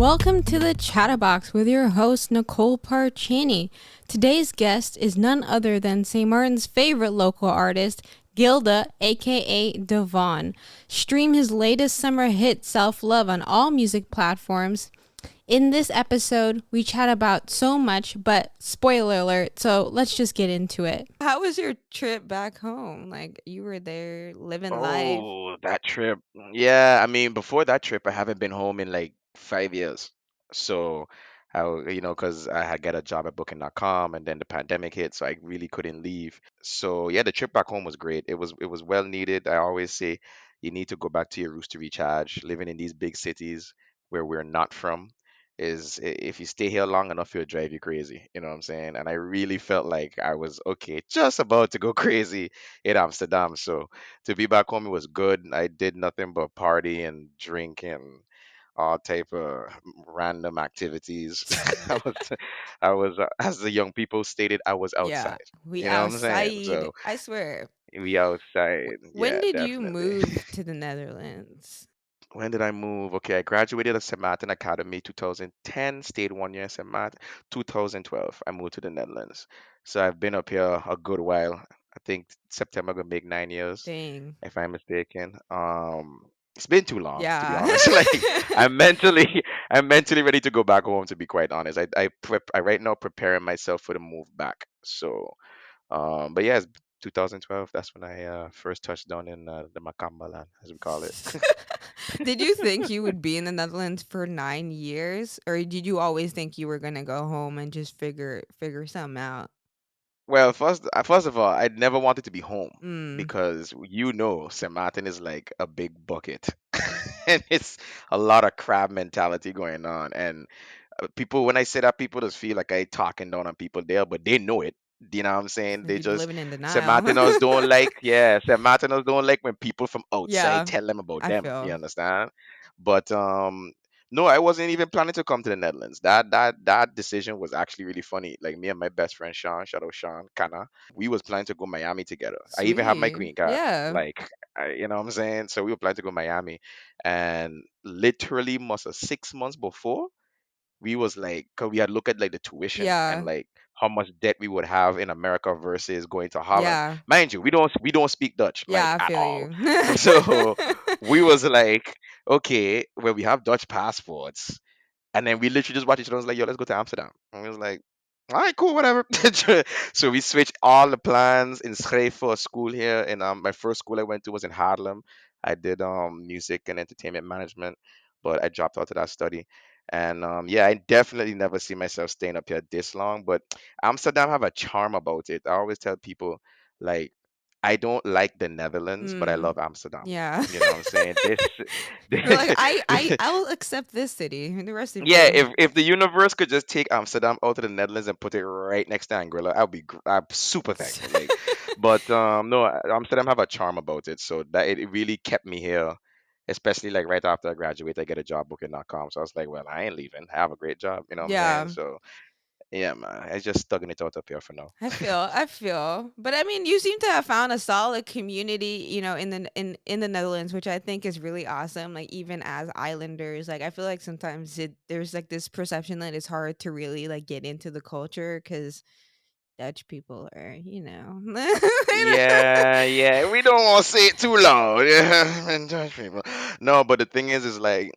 Welcome to the Chattabox with your host, Nicole Parchini. Today's guest is none other than St. Martin's favorite local artist, Guilda, aka Devon. Stream his latest summer hit, Self Love, on all music platforms. In this episode, we chat about so much, but spoiler alert, so let's just get into it. How was your trip back home? Like, you were there living life. Oh, that trip. Yeah, I mean, before that trip, I haven't been home in like 5 years. So, because I had got a job at Booking.com and then the pandemic hit, so I really couldn't leave. So, yeah, the trip back home was great. It was well needed. I always say you need to go back to your roots to recharge. Living in these big cities where we're not from if you stay here long enough, it'll drive you crazy. You know what I'm saying? And I really felt like I was okay, just about to go crazy in Amsterdam. So to be back home, it was good. I did nothing but party and drink and all type of random activities. I was, as the young people stated, I was Yeah, outside. we You know what I'm saying? outside. So I swear. we outside. When Yeah, did you definitely. move to the Netherlands? When did I move? Okay, I graduated at St. Maarten Academy 2010, stayed 1 year at St. Maarten. 2012, I moved to the Netherlands. So I've been up here a good while. I think September gonna make 9 years, Dang. if I'm mistaken. It's been too long, to be Yeah. honest. Like I'm mentally, I'm mentally ready to go back home. To be quite honest, I right now preparing myself for the move back. So, but yeah, it's 2012. That's when I first touched down in the Makamba land, as we call it. Did you think you would be in the Netherlands for 9 years, or did you always think you were gonna go home and just figure something out? Well, first of all, I never wanted to be home Mm. because St. Martin is like a big bucket, and it's a lot of crab mentality going on. And people, when I say that, people just feel like I talking down on people there, but they know it. You know what I'm saying? Some They people just living in St. denial. Martiners don't like, yeah, St. Martiners don't like when people from outside Yeah, tell them about I them. You feel. understand? But no, I wasn't even planning to come to the Netherlands. That decision was actually really funny. Like me and my best friend Sean, shout out Sean Kana, we was planning to go Miami together. I even have my Sweet. green card. Yeah. Like, you know what I'm saying? So we were planning to go Miami, and literally must have 6 months before we was like, cause we had looked at like the tuition and Yeah. like how much debt we would have in America versus going to Holland. Yeah. Mind you, we don't speak Dutch like Yeah, I at feel all. you. So we was like, okay, well we have Dutch passports, and then we literally just watched each other and was like, yo, let's go to Amsterdam. And we was like, all right, cool, whatever. So we switched all the plans in Schreef for a school here. And my first school I went to was in Haarlem. I did music and entertainment management, but I dropped out of that study. And yeah, I definitely never see myself staying up here this long. But Amsterdam have a charm about it. I always tell people, like, I don't like the Netherlands, but I Mm. love Amsterdam. Yeah. You know what I'm saying? This, You're like, I'll accept this city. The rest of yeah, you. if the universe could just take Amsterdam out of the Netherlands and put it right next to Anguilla, I'm super thankful. Like, but no, Amsterdam have a charm about it, so that it really kept me here. Especially like right after I graduate, I get a job booking.com. So I was like, well, I ain't leaving. I have a great job, you know what I'm saying? Yeah. So yeah, man, I just stuck it out up here for now. I feel. But I mean, you seem to have found a solid community, in the Netherlands, which I think is really awesome. Like even as islanders, like I feel like sometimes there's like this perception that it's hard to really like get into the culture because Dutch people are, Yeah, yeah, we don't want to say it too loud. Yeah, and Dutch people. No, but the thing is like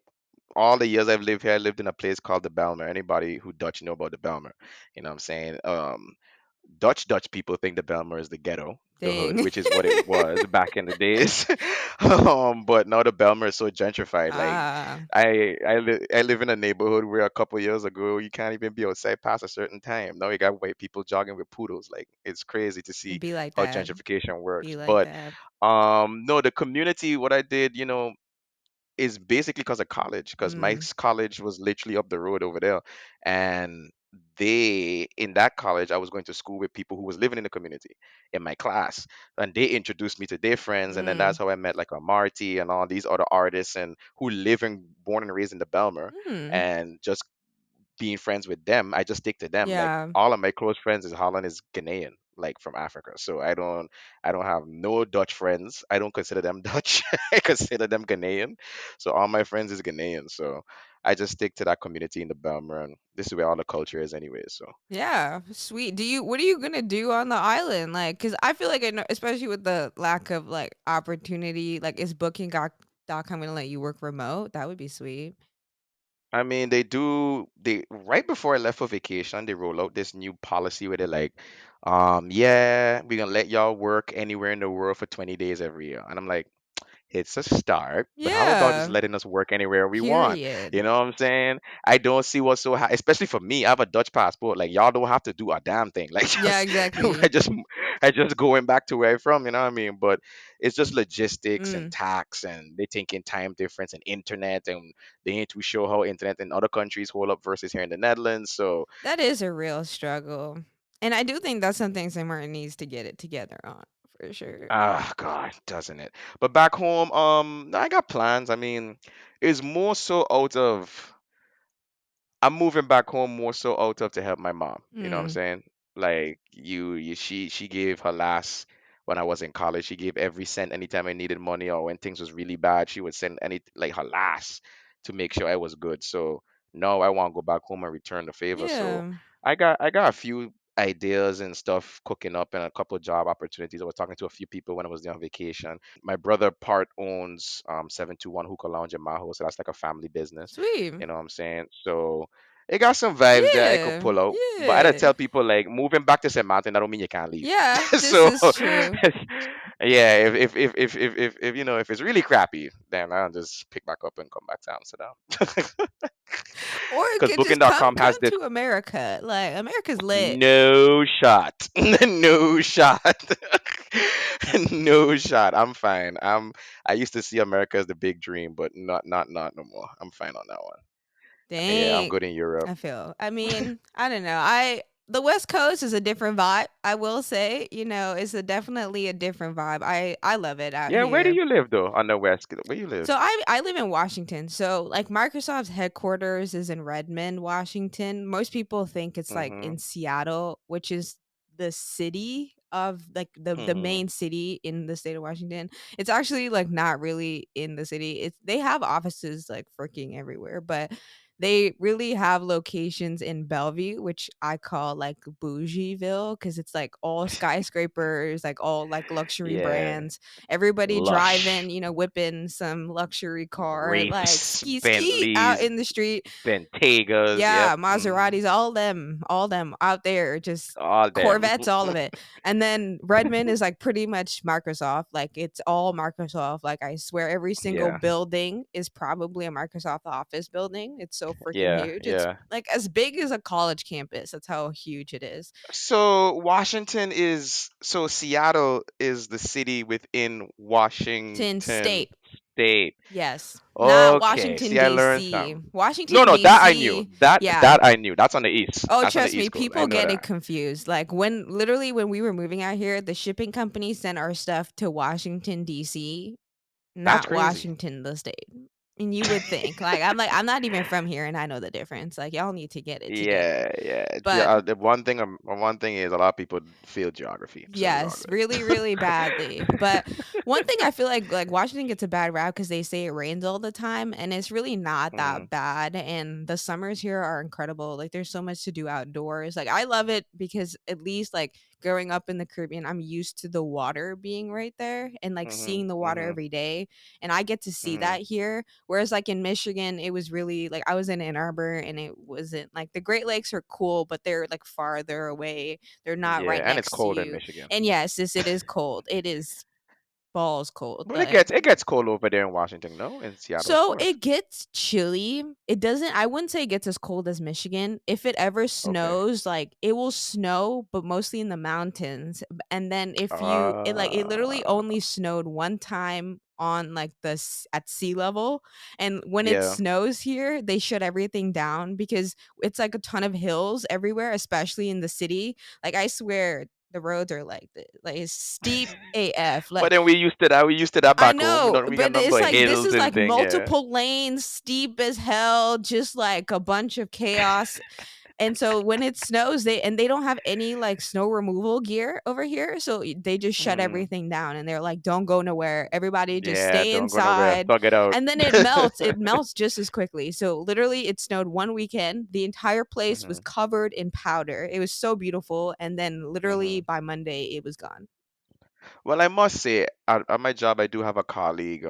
all the years I've lived here, I lived in a place called the Belmer. Anybody who Dutch know about the Belmer, you know what I'm saying? Dutch people think the Belmer is the ghetto, the hood, Thing. which is what it was back in the days. But now the Belmer is so gentrified. Like Ah, I live in a neighborhood where a couple years ago you can't even be outside past a certain time. Now you got white people jogging with poodles. Like it's crazy to see be like how that. gentrification works. Be like But that. no, the community, what I did, is basically because of college, because my Mm. college was literally up the road over there, and they in that college I was going to school with people who was living in the community in my class, and they introduced me to their friends, and then that's Mm. how I met like a Marty and all these other artists and who live and born and raised in the Belmer, Mm. and just being friends with them, I just stick to them. Like Yeah. all of my close friends is Holland is Ghanaian, like from Africa. So I don't have no Dutch friends. I don't consider them Dutch. I consider them Ghanaian. So all my friends is Ghanaian. So I just stick to that community in the Belmer, and this is where all the culture is anyway. So Yeah, sweet. What are you gonna do on the island? Like, cause I feel like I know, especially with the lack of like opportunity, like is Booking.com gonna let you work remote? That would be sweet. I mean, they right before I left for vacation, they roll out this new policy where they're like, yeah, we're gonna let y'all work anywhere in the world for 20 days every year. And I'm like, it's a start, but how about just Yeah. letting us work anywhere we want? You Period. know what I'm saying? I don't see what's so high, especially for me. I have a Dutch passport. Like y'all don't have to do a damn thing. Like Yeah, just I exactly. just I just going back to where I'm from. You know what I mean? But it's just logistics and Mm, tax, and they thinking time difference and internet, and they ain't too sure how internet in other countries hold up versus here in the Netherlands. So that is a real struggle, and I do think that's something St. Martin needs to get it together on for sure. ah God, doesn't it? But back home, I got plans. I mean, it's more so out of I'm moving back home more so out of to help my mom. You know what I'm Mm, saying? Like she gave her last when I was in college. She gave every cent anytime I needed money or when things was really bad. She would send any like her last to make sure I was good. So no, I want to go back home and return the favor. So yeah, I got a few ideas and stuff cooking up and a couple of job opportunities. I was talking to a few people when I was there on vacation. My brother part owns 721 Hookah Lounge in Maho, so that's like a family business. sweet. You know what I'm saying? So it got some vibes there I could Yeah, pull out. But I had to yeah, tell people like moving back to St. Martin, that don't mean you can't leave. yeah. This So is true. yeah, if you know if it's really crappy, then I'll just pick back up and come back to Amsterdam. Or you Because could just come Booking.com has come this to America. Like America's lit. no shot. No shot. No shot. I'm fine. I used to see America as the big dream, but not no more. I'm fine on that one. Yeah, I'm Dang. good in Europe. I feel. I mean, I don't know. I The West Coast is a different vibe. I will say, it's definitely a different vibe. I love it out Yeah, where do here. you live though? On the west? Where you So live? I live in Washington. So like Microsoft's headquarters is in Redmond, Washington. Most people think it's like Mhm. in Seattle, which is the city of like the Mhm. main city in the state of Washington. It's actually like not really in the city. It's They have offices like freaking everywhere, but they really have locations in Bellevue, which I call like Bougieville because it's like all skyscrapers, like all like luxury Yeah. brands, everybody Lush. driving, whipping some luxury car, like Rapes, ski ski out Bentleys, in the street. Bentegas. Yep. Yeah, Mhm. Maseratis, all them out there, just All them. Corvettes, all of it. And then Redmond is like pretty much Microsoft. Like it's all Microsoft. Like I swear every single Yeah. building is probably a Microsoft office building. It's so freaking Yeah. huge. It's Yeah. like as big as a college campus. That's how huge it is. So Seattle is the city within Tin Washington State. State. Yes. Not Okay. Washington See, I learned DC. some. No, Washington no, that I knew. DC. That Yeah. that I knew. That's on the east. Oh, That's on the trust me, East Coast. I people know get it that. confused. Like when we were moving out here, the shipping company sent our stuff to Washington DC, That's not crazy. Washington the state. And you would think, I'm not even from here and I know the difference. Like y'all need to get it together. Yeah, yeah. But The one thing is a lot of people feel geography, so it's all yes, really, good. really badly. But one thing I feel like Washington gets a bad rap because they say it rains all the time, and it's really not Mhm. that bad. And the summers here are incredible. Like there's so much to do outdoors. Like I love it because at least like growing up in the Caribbean, I'm used to the water being right there and like Mhm. seeing the water Mhm. every day. And I get to see Mhm. that here. Whereas like in Michigan, it was really like I was in Ann Arbor and it wasn't like the Great Lakes are cool, but they're like farther away. They're not Yeah, right and it's next to cold in you. Michigan. And yes, it is cold. It is balls cold. But But it gets cold over there in Washington, no? In Seattle, of so course. it gets chilly. It doesn't I wouldn't say it gets as cold as Michigan. If it ever Okay. snows, like it will snow, but mostly in the mountains. And then if you it literally Uh, only snowed one time on like at sea level. And when it yeah. snows here, they shut everything down because it's like a ton of hills everywhere, especially in the city. Like I swear the roads are like it's steep AF. But Like then we used to that I back home. know, We got but nothing it's but like this hills is and like thing, yeah. multiple lanes, steep as hell, just like a bunch of chaos. And so when it snows, they don't have any like snow removal gear over here, so they just shut Mm. everything down and they're like, "Don't go nowhere. Everybody just Yeah, stay don't go nowhere. inside." Thug it out. And then it melts. It melts just as quickly. So literally it snowed one weekend. The entire place was Hmm. covered in powder. It was so beautiful, and then literally Hmm. by Monday it was gone. Well, I must say, at my job, I do have a colleague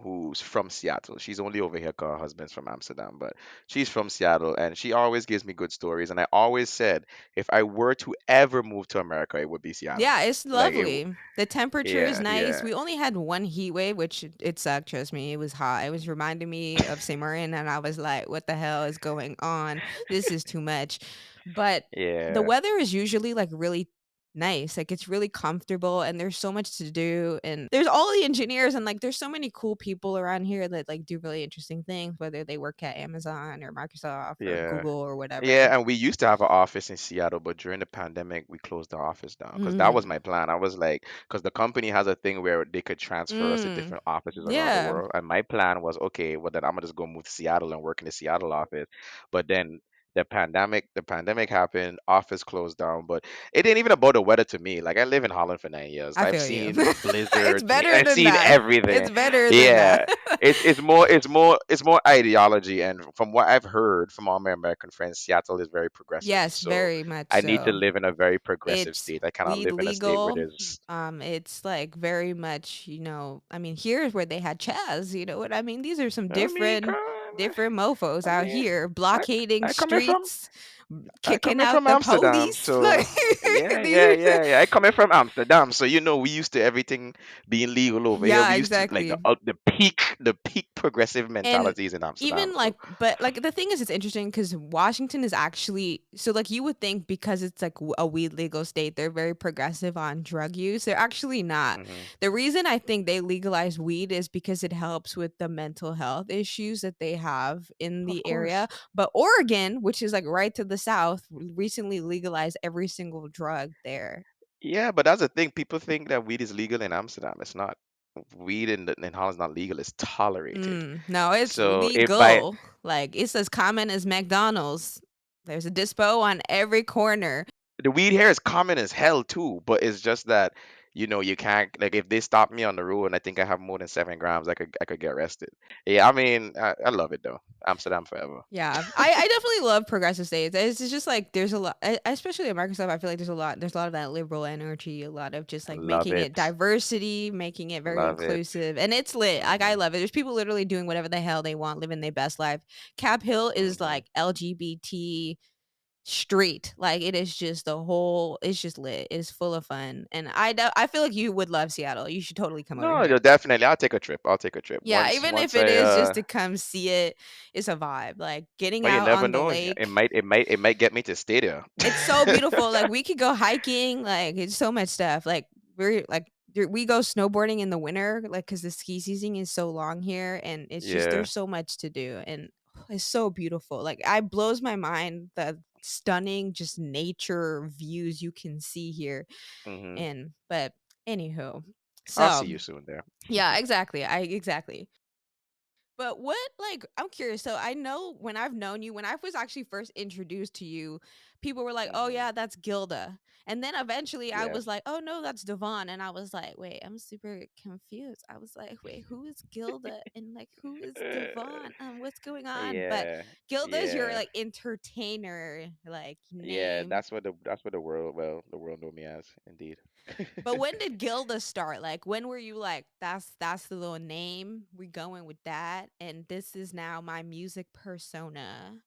who's from Seattle. She's only over here because her husband's from Amsterdam, but she's from Seattle, and she always gives me good stories. And I always said, if I were to ever move to America, it would be Seattle. Yeah, it's Like lovely. The temperature is yeah, nice. yeah, We only had one heat wave, which it sucked. Trust me, it was hot. It was reminding me of St. Maarten, and I was like, "What the hell is going on? This is too much." But the yeah. weather is usually like really nice. Like it's really comfortable, and there's so much to do. And there's all the engineers, and like there's so many cool people around here that like do really interesting things, whether they work at Amazon or Microsoft or Yeah. Google or whatever. Yeah, and we used to have an office in Seattle, but during the pandemic, we closed the office down because that was Mm. my plan. I was like, because the company has a thing where they could transfer us to Mm. different offices around the Yeah, world. And my plan was, okay, well then I'm gonna just go move to Seattle and work in the Seattle office. But then the pandemic happened, office closed down. But it ain't even about the weather to me. Like I live in Holland for 9 years. I I've feel you. seen It's blizzards, better I've than seen that. everything. It's better than that. Yeah. It's more ideology, and from what I've heard from all my American friends, Seattle is very progressive. Yes, So very much I need to so. live in a very progressive It's state. I cannot weed live in a state where legal. there's. It's like very much, I mean, here's where they had Chaz, you know what I mean? These are some I mean, come different on. different mofos I out mean, here I blockading I coming from streets, I kicking coming out from the Amsterdam, police. so Like yeah, these yeah, are yeah, yeah. I coming from Amsterdam, so we used to everything being legal over here. Yeah, We used to like exactly. the peak progressive And mentalities in Amsterdam. even So. like but like the thing is it's interesting because Washington is actually so like you would think because it's like a weed legal state, they're very progressive on drug use. They're actually not. Hmm. The reason I think they legalize weed is because it helps with the mental health issues that they have in Of the course. area. But Oregon, which is like right to the south, recently legalized every single drug there. Yeah, but that's the thing. People think that weed is legal in Amsterdam. It's not. Weed in Holland is not legal. It's tolerated. No, it's So if by legal. Like it's as common as McDonald's. There's a dispo on every corner. the weed here is common as hell too, but it's just that you can't like if they stop me on the road and I think I have more than 7 grams, I could get arrested. Yeah, I mean I love it though. Amsterdam forever. Yeah, I definitely love progressive states. It's just like there's a lot, especially at Microsoft. I feel like there's a lot of that liberal energy, a lot of just like Love making it it. diversity, making it very Love it. inclusive, and it's lit. Like I Mhm. love it. There's people literally doing whatever the hell they want, living their best life. Cap Hill is Mhm. like LGBT street. Like it is just the whole. It's just lit. It's full of fun, and I feel like you would love Seattle. You should totally come over No, here. definitely. I'll take a trip. I'll take a trip. Yeah, Once even if once it I is just to come see it, it's a vibe. Like getting well, you out never on the know. It lake. might it might it might get me to stay there. It's so beautiful. Like we could go hiking. Like it's so much stuff. Like we go snowboarding in the winter, like because the ski season is so long here, and it's just Yeah. there's so much to do, and it's so beautiful. Like I blows my mind the stunning just nature views you can see here. Mhm. And but anywho, I'll see so you soon there. yeah, exactly. I exactly. But what like I'm curious. So I know when I've known you, when I was actually first introduced to you, people were like, "Oh Mhm. yeah, that's Gilda." And then eventually I Yeah. was like, "Oh no, that's Devon." And I was like, "Wait, I'm super confused." I was like, "Wait, who is Gilda and like who is Devon? What's going on?" But Yeah. Gilda is your Yeah. like entertainer like Yeah, name. that's what the world know me as, indeed. But when did Gilda start? Like when were you like that's the little name. We going with that and this is now my music persona.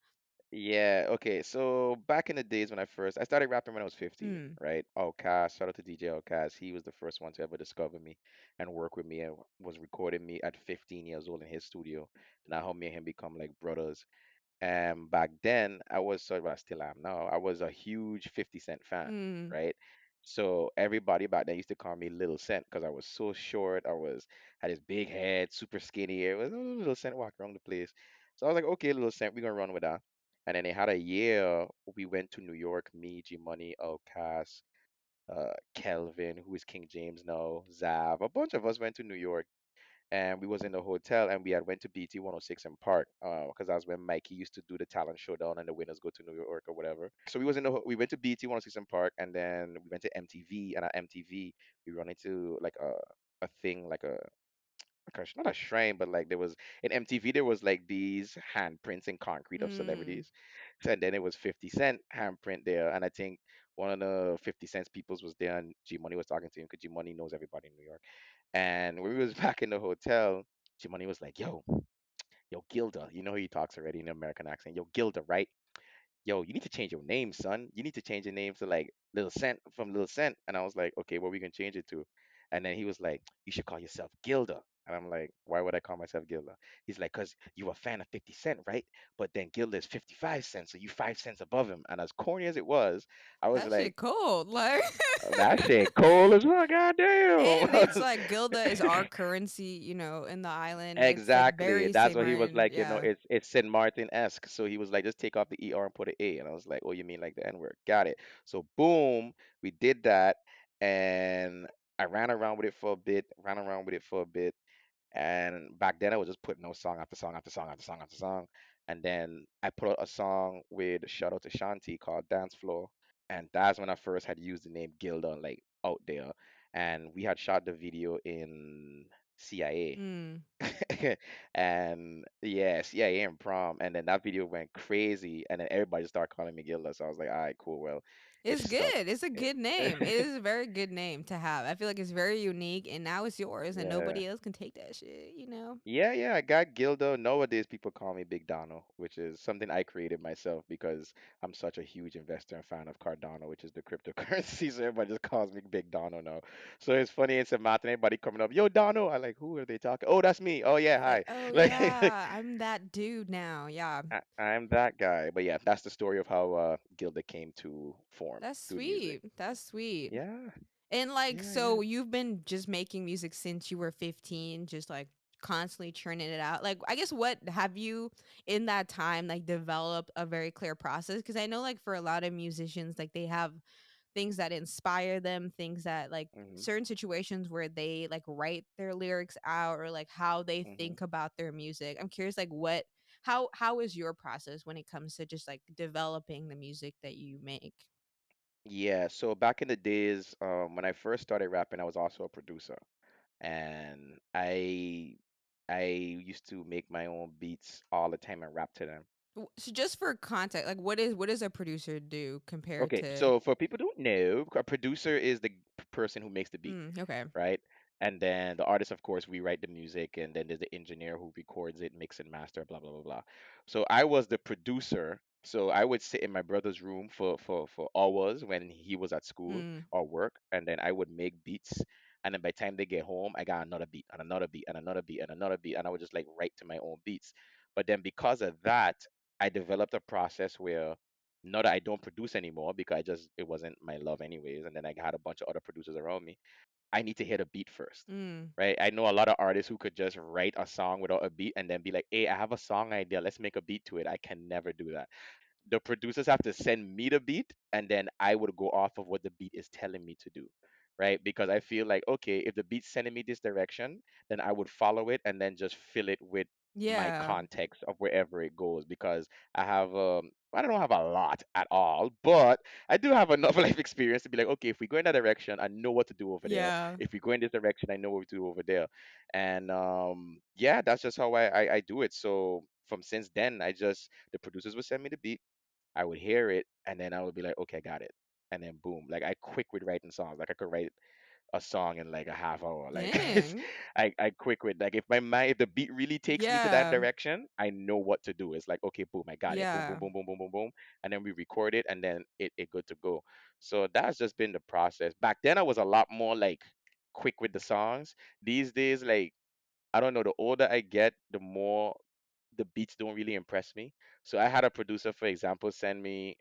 Yeah, okay. So back in the days when I started rapping when I was 15, Mm. right? Outkast, shout out to DJ Outkast. He was the first one to ever discover me and work with me and was recording me at 15 years old in his studio. And I helped me and him become like brothers. And back then, I was sort of, I still am now, I was a huge 50 Cent fan, Mm. right? So everybody back then used to call me Little Cent because I was so short. Had this big head, super skinny. It was Little Cent walking around the place. So I was like, okay, Little Cent, we're gonna run with that. And then they had a year. We went to New York, me, G Money, Outkast, Kelvin, who is King James now, Zav. A bunch of us went to New York and we was in the hotel, and we had went to BT 106 in Park, because that's when Mikey used to do the talent showdown and the winners go to New York or whatever. So we went to BT 106 in Park, and then we went to MTV, and at MTV we run into like a thing like not a shrine, but like there was in MTV there was like these handprints in concrete of Mm. celebrities. So, and then it was 50 Cent handprint there, and I think one of the 50 Cent's peoples was there, and G Money was talking to him because G Money knows everybody in New York. And when we was back in the hotel, G Money was like, yo, Gilda, you know he talks already in an American accent. Yo, Gilda, right? Yo, you need to change your name, son. You need to change your name to like Little Cent from Little Cent. And I was like, okay, what are we gonna change it to? And then he was like, you should call yourself Gilda. And I'm like, why would I call myself Gilda? He's like, because you a fan of 50 Cent, right? But then Gilda is 55 cents, so you 5 cents above him. And as corny as it was, I was That shit like, cold. Like that shit cold as well, and it's goddamn. like Gilda is our currency, you know, in the island. It's like Exactly. very That's St. what he was Martin. like, Yeah. it's Sint Maarten-esque. So he was like, just take off the ER and put an A. And I was like, oh, you mean like the N-word? Got it. So boom, we did that. And I ran around with it for a bit, ran around with it for a bit. And back then I was just putting no song after song after song after song after song. And then I put out a song with shout out to Shanti called Dance Floor. And that's when I first had used the name Gilda like out there. And we had shot the video in CIA. Mm. And yeah, CIA and prom, and then that video went crazy, and then everybody just started calling me Gilda. So I was like, all right, cool. Well, it It's stuck. good. It's a good name. It is a very good name to have. I feel like it's very unique and now it's yours and Yeah. nobody else can take that shit, you know? Yeah, I got Gilda. Nowadays, people call me Big Dono, which is something I created myself because I'm such a huge investor and fan of Cardano, which is the cryptocurrency. So everybody just calls me Big Dono now. So it's funny in St. Martin, everybody coming up, yo, Dono. I like, who are they talking? Oh, that's me. Oh, yeah, Like, hi. oh Like, yeah, I'm that dude now. Yeah. I'm that guy. But yeah, that's the story of how Gilda came to form That's through music. sweet. That's sweet. Yeah, And like, yeah. so you've been just making music since you were 15, just like constantly churning it out. Like, I guess what have you in that time like developed a very clear process? Because I know like for a lot of musicians, like they have things that inspire them, things that like Hmm. certain situations where they like write their lyrics out or like how they Hmm. think about their music. I'm curious like what how is your process when it comes to just like developing the music that you make? Yeah, so back in the days, when I first started rapping, I was also a producer, and I used to make my own beats all the time and rap to them. So just for context, like what does a producer do compared Okay, to so for people who don't know, a producer is the person who makes the beat. okay. Right? And then the artist, of course, we write the music, and then there's the engineer who records it, mix and master, blah blah blah blah. So I was the producer. So I would sit in my brother's room for hours when he was at school Mm, or work, and then I would make beats. And then by the time they get home, I got another beat and another beat and another beat and another beat, and I would just like write to my own beats. But then because of that, I developed a process where not that I don't produce anymore because I just it wasn't my love anyways, and then I had a bunch of other producers around me. I need to hear the beat first, mm. right? I know a lot of artists who could just write a song without a beat and then be like, "Hey, I have a song idea. Let's make a beat to it." I can never do that. The producers have to send me the beat, and then I would go off of what the beat is telling me to do, right? Because I feel like, okay, if the beat's sending me this direction, then I would follow it and then just fill it with my Yeah. context of wherever it goes. Because I don't have a lot at all, but I do have enough life experience to be like, okay, if we go in that direction, I know what to do over there. Yeah. If we go in this direction, I know what to do over there. And yeah, that's just how I do it. So from since then, the producers would send me the beat, I would hear it, and then I would be like, okay, I got it. And then boom, like I quick with writing songs. Like I could write a song in like a half hour. Like Dang. I quick with like if the beat really takes me to that Yeah. direction, I know what to do. It's like, okay, boom, I got it. Boom, boom, Yeah. boom, boom, boom, boom, boom. And then we record it, and then it good to go. So that's just been the process. Back then I was a lot more like quick with the songs. These days, like I don't know, the older I get, the more the beats don't really impress me. So I had a producer, for example, send me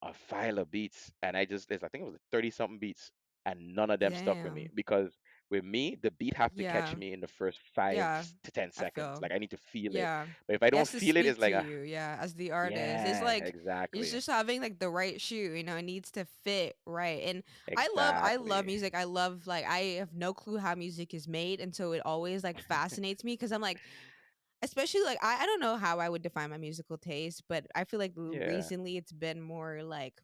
a file of beats, and I think it was 30 something beats, and none of them stuck with me Damn. because With me, the beat have to catch Yeah. me in the first five Yeah. to ten I seconds. feel. Like I need to feel it. Yeah. But if I It don't has to feel it, speak it's to like you, yeah, as the artist. yeah, It's exactly. just having like the right shoe, it needs to fit right. And I love Exactly. music. I love like I have no clue how music is made, and so it always like fascinates me because I'm like, especially like I don't know how I would define my musical taste, but I feel like Yeah. recently it's been more like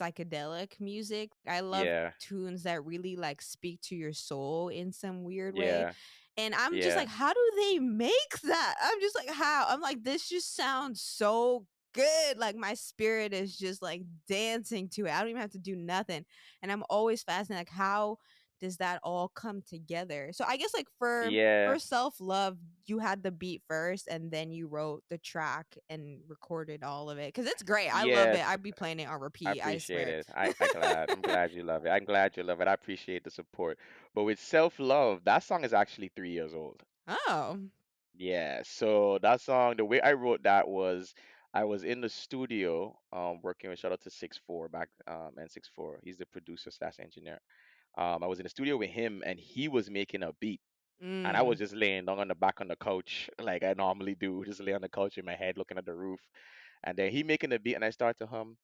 psychedelic music. I love Yeah. tunes that really like speak to your soul in some weird way. Yeah. And I'm just like, Yeah. how do they make that? I'm just like, how? I'm like, this just sounds so good. Like my spirit is just like dancing to it. I don't even have to do nothing. And I'm always fascinated, like, how does that all come together? So I guess like for Yeah. self love, you had the beat first and then you wrote the track and recorded all of it. Cause it's great. I love it. Yes. I'd be playing it on I repeat, I appreciate swear. it. I'm glad you love it. I'm glad you love it. I appreciate the support. But with Self Love, that song is actually 3 years old. Oh. Yeah. So that song, the way I wrote that was I was in the studio, working with shout out to 6'4" back and 6'4". He's the producer slash engineer. I was in the studio with him and he was making a beat. And I was Mm. just laying down on the back on the couch like I normally do, just lay on the couch with my head looking at the roof. And then he making the beat and I start to hum,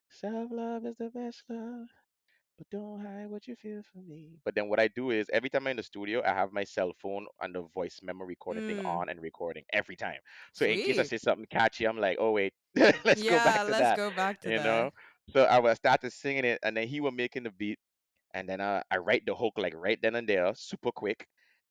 Self love is the best love. But don't hide what you feel for me. But then what I do is every time I'm in the studio, I have my cell phone and the voice memo recording thing Mm. on and recording every time. So in case I Sweet. say something catchy, I'm like, oh wait, let's go Yeah, back to let's that, go back to you that. know. So I was started singing it, and then he was making the beat, and then I write the hook like right then and there, super quick.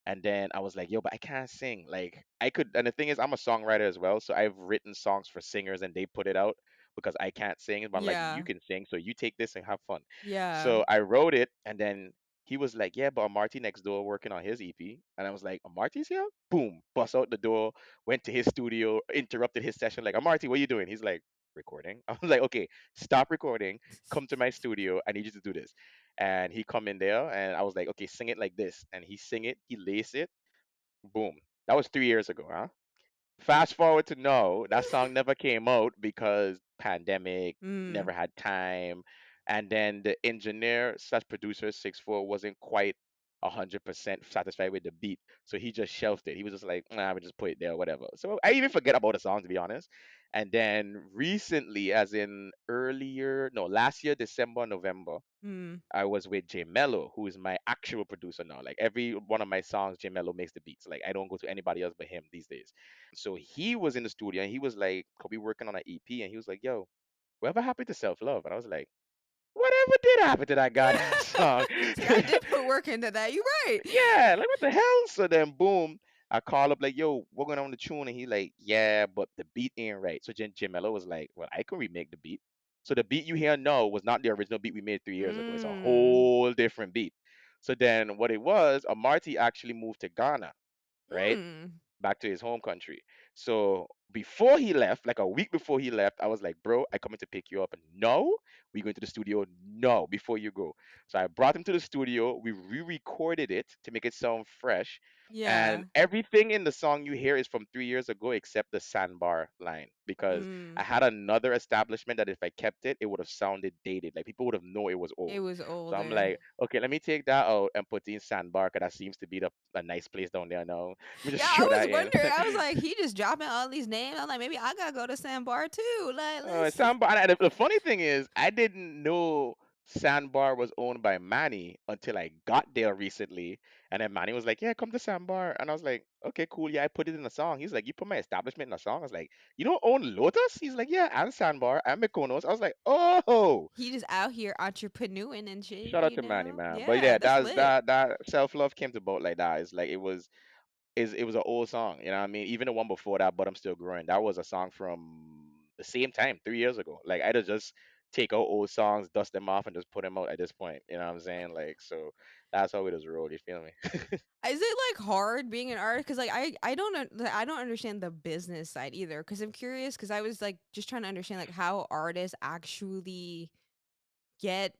And then I was like, yo, but I can't sing. Like I could, and the thing is, I'm a songwriter as well, so I've written songs for singers, and they put it out because I can't sing. But I'm like, you Yeah. can sing, so you take this and have fun. Yeah. So I wrote it, and then he was like, yeah, but Marty next door working on his EP, and I was like, Marty's here? Boom, bust out the door, went to his studio, interrupted his session, like, Marty, what are you doing? He's like, recording. I was like, okay, stop recording, come to my studio. I need you to do this. And he come in there and I was like, okay, sing it like this. And he sing it, he lace it, boom. That was 3 years ago, huh? Fast forward to now, that song never came out because pandemic, Mm. never had time. And then the engineer slash producer 6'4" wasn't quite 100% satisfied with the beat. So he just shelved it. He was just like, nah, we just put it there, whatever. So I even forget about the song to be honest. And then recently, as in earlier, no, last year, December, November, Mm. I was with Jay Mello, who is my actual producer now. Like every one of my songs, Jay Mello makes the beats. Like I don't go to anybody else but him these days. So he was in the studio and he was like, "Could we working on an EP?" And he was like, "Yo, whatever happened to self love?" And I was like, "Whatever did happen to that goddamn song?" It's like I did put work into that. You're right. Yeah, like what the hell? So then boom, I call up like, yo, we're going on the tune, and he like, yeah, but the beat ain't right. So Jim Mello was like, well, I can remake the beat. So the beat you hear now was not the original beat we made 3 years ago. It's a Mm. whole different beat. So then what it was, Amarty actually moved to Ghana, right? Mm. Back to his home country. So before he left, like a week before he left, I was like, bro, I coming to pick you up. No, we going to the studio. No, before you go. So I brought him to the studio. We re-recorded it to make it sound fresh. And Yeah. everything in the song you hear is from 3 years ago, except the sandbar line, because I Mm. had another establishment that if I kept it, it would have sounded dated. Like people would have known it was It old. was So I'm older. like, okay, let me take that out and put in sandbar, because that seems to be a nice place down there now. Let me just Yeah, throw I that was in. wondering. I was like, he just dropping all these names. I'm like, maybe I gotta go to Sandbar too. Like, let's. Sandbar. And the funny thing is, I didn't know Sandbar was owned by Manny until I got there recently. And then Manny was like, "Yeah, come to Sandbar," and I was like, "Okay, cool. Yeah, I put it in a song." He's like, "You put my establishment in a song?" I was like, "You don't own Lotus?" He's like, "Yeah, and Sandbar and Mykonos." I was like, "Oh." He just out here entrepreneuring and shit. Shout out to Manny, man. But Yeah, yeah, that's that's lit. that self love came to boat like that. It's like it was an old song, you know what I mean? Even the one before that, But I'm Still Growing, that was a song from the same time, 3 years ago. Like I'd have just take out old songs, dust them off, and just put them out at this point. You know what I'm saying? Like so that's how it is rolled, you feel me? Is it like hard being an artist? Because like I don't understand the business side either. Because I'm curious. Because I was like just trying to understand like how artists actually get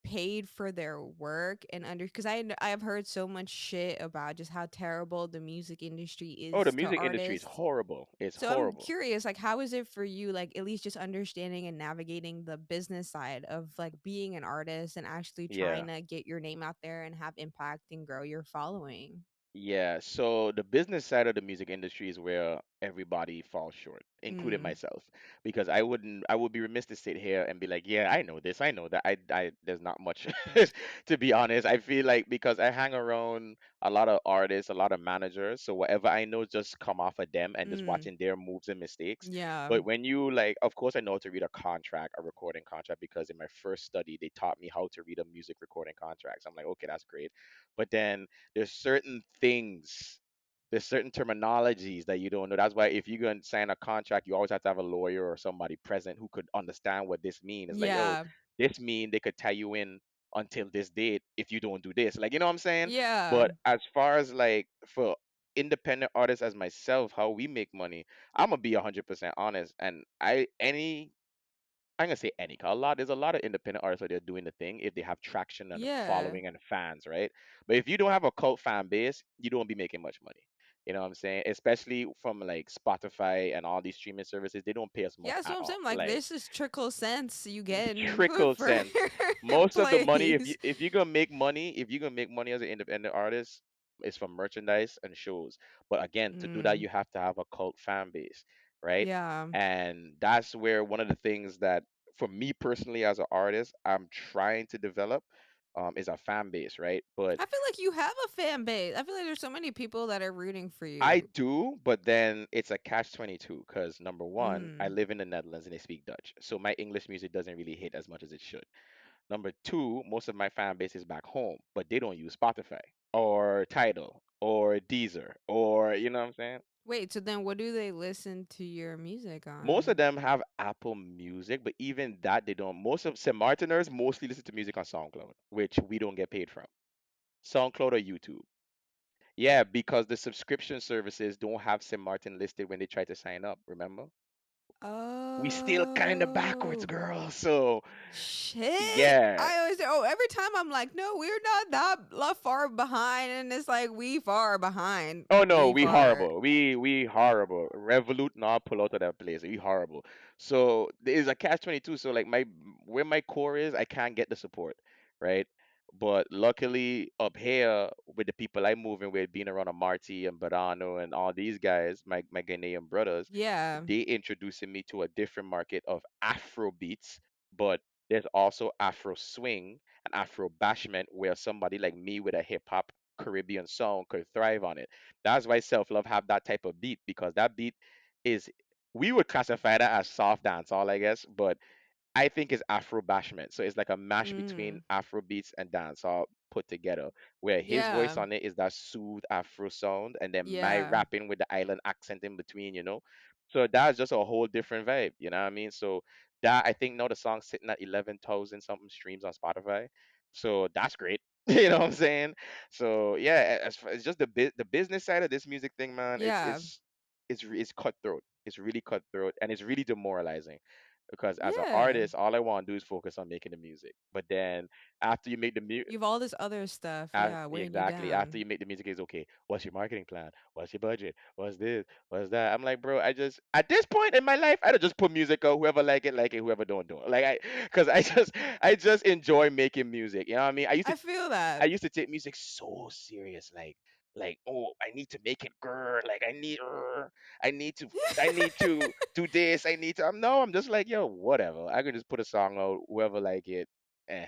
paid for their work and under because I've heard so much shit about just how terrible the music industry Oh, the is to music industry is artists. horrible. It's So I'm horrible. curious, like, how is it for you, like, at least just understanding and navigating the business side of like being an artist and actually trying Yeah. to get your name out there and have impact and grow your following? Yeah, so the business side of the music industry is where everybody falls short, including Mm. myself, because I would be remiss to sit here and be like, yeah, I know this, I know that. There's not much, to be honest. I feel like because I hang around a lot of artists, a lot of managers, so whatever I know just come off of them and just Mm. watching their moves and mistakes. Yeah. But when you like, of course, I know how to read a contract, a recording contract, because in my first study they taught me how to read a music recording contract. So I'm like, okay, that's great. But then there's certain things, there's certain terminologies that you don't know. That's why if you're going to sign a contract, you always have to have a lawyer or somebody present who could understand what this means. It's like, yo, Yeah. this mean they could tie you in until this date if you don't do this. Like, you know what I'm saying? Yeah. But as far as like for independent artists as myself, how we make money, I'm gonna be 100% honest. And I'm gonna say any, 'cause there's a lot of independent artists out there doing the thing if they have traction and Yeah. following and fans, right? But if you don't have a cult fan base, you don't be making much money. You know what I'm saying? Especially from like Spotify and all these streaming services, they don't pay us much Yeah, so at I'm all. saying like Like this is trickle sense you getting trickle for sense. Most of the money, plays. if you're gonna make money, if you're gonna make money as an independent artist, it's from merchandise and shows. But again, to do that, Mm. you have to have a cult fan base, right? Yeah. And that's where one of the things that, for me personally as an artist, I'm trying to develop, is a fan base, right? But I feel like you have a fan base. I feel like there's so many people that are rooting for I you. do, but then it's a catch 22 because number one, I Mm. live in the Netherlands and they speak Dutch, so my English music doesn't really hit as much as it should. Number two, most of my fan base is back home, but they don't use Spotify or Tidal or Deezer or, you know what I'm saying? Wait, so then what do they listen to your music Most of on? them have Apple Music, but even that they don't. Most of St. Martiners mostly listen to music on SoundCloud, which we don't get paid from. SoundCloud or YouTube. Yeah, because the subscription services don't have St. Martin listed when they try to sign up, remember? We still kind of backwards, Oh. girl. So, Shit. yeah. I always say, oh, every time I'm like, no, we're not that far behind. And it's like, we far behind. Oh no, We we far. horrible. We horrible. Revolut not pull out of that place. We horrible. So there's a catch 22. So like my where my core is, I can't get the support, right? But luckily up here with the people I moving with, being around a Marty and Badano and all these guys, my Ghanaian brothers, Yeah. they introducing me to a different market of Afro beats, but there's also Afro swing and Afro bashment where somebody like me with a hip hop Caribbean song could thrive on it. That's why Self Love have that type of beat, because that beat is, we would classify that as soft dance all, I guess, but I think it's Afro bashment. So it's like a mash between Mm. Afro beats and dance all put together. Where his voice Yeah. on it is that soothed Afro sound, and then my Yeah. rapping with the island accent in between, So that's just a whole different vibe, you know what I mean? So that, I think now the song's sitting at 11,000 something streams on Spotify. So that's great. You know what I'm saying? So yeah, it's just the business side of this music thing, man. Yeah. It's cutthroat. It's really cutthroat, and it's really demoralizing because as an Yeah. artist, all I want to do is focus on making the music. But then after you make the music, You have all this other stuff. Yeah. Weighing you exactly, after down. you make the music, is okay. What's your marketing plan? What's your budget? What's this? What's that? I'm like, bro, I just, at this point in my life, I don't just put music out. Whoever like it. Whoever don't. Like because I just enjoy making music. You know what I mean? I feel I that. used to take music so serious, like, oh, I need to make it grr, like I need to do this, I need to. No, I'm just like, yo, whatever. I can just put a song out, whoever like it, eh.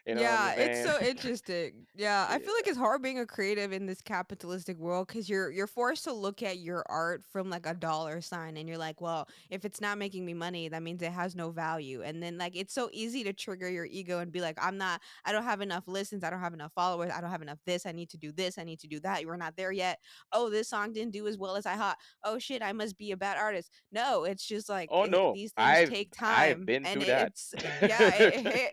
You know what I'm Yeah, it's saying? so interesting. Yeah, I feel like Yeah. it's hard being a creative in this capitalistic world because you're forced to look at your art from like a dollar sign, and you're like, well, if it's not making me money, that means it has no value. And then like it's so easy to trigger your ego and be like, I don't have enough listens, I don't have enough followers, I don't have enough this, I need to do this, I need to do that. We're not there yet. Oh, this song didn't do as well as I thought. Oh shit, I must be a bad artist. No, it's just like Oh no, these things I've take I've time, been and through that. it's yeah,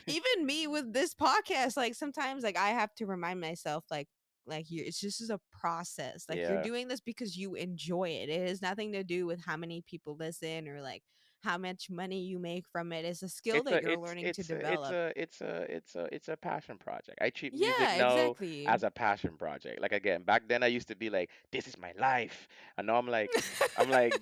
even me with this podcast, like sometimes like I have to remind myself like you it's just a process. Like you're Yeah. doing this because you enjoy it. It has nothing to do with how many people listen or like how much money you make from it. It's a skill It's that a you're learning to develop. it's a passion project. I treat music Yeah, now exactly. as a passion project. Like again, back then I used to be like, this is my life. And now I'm like,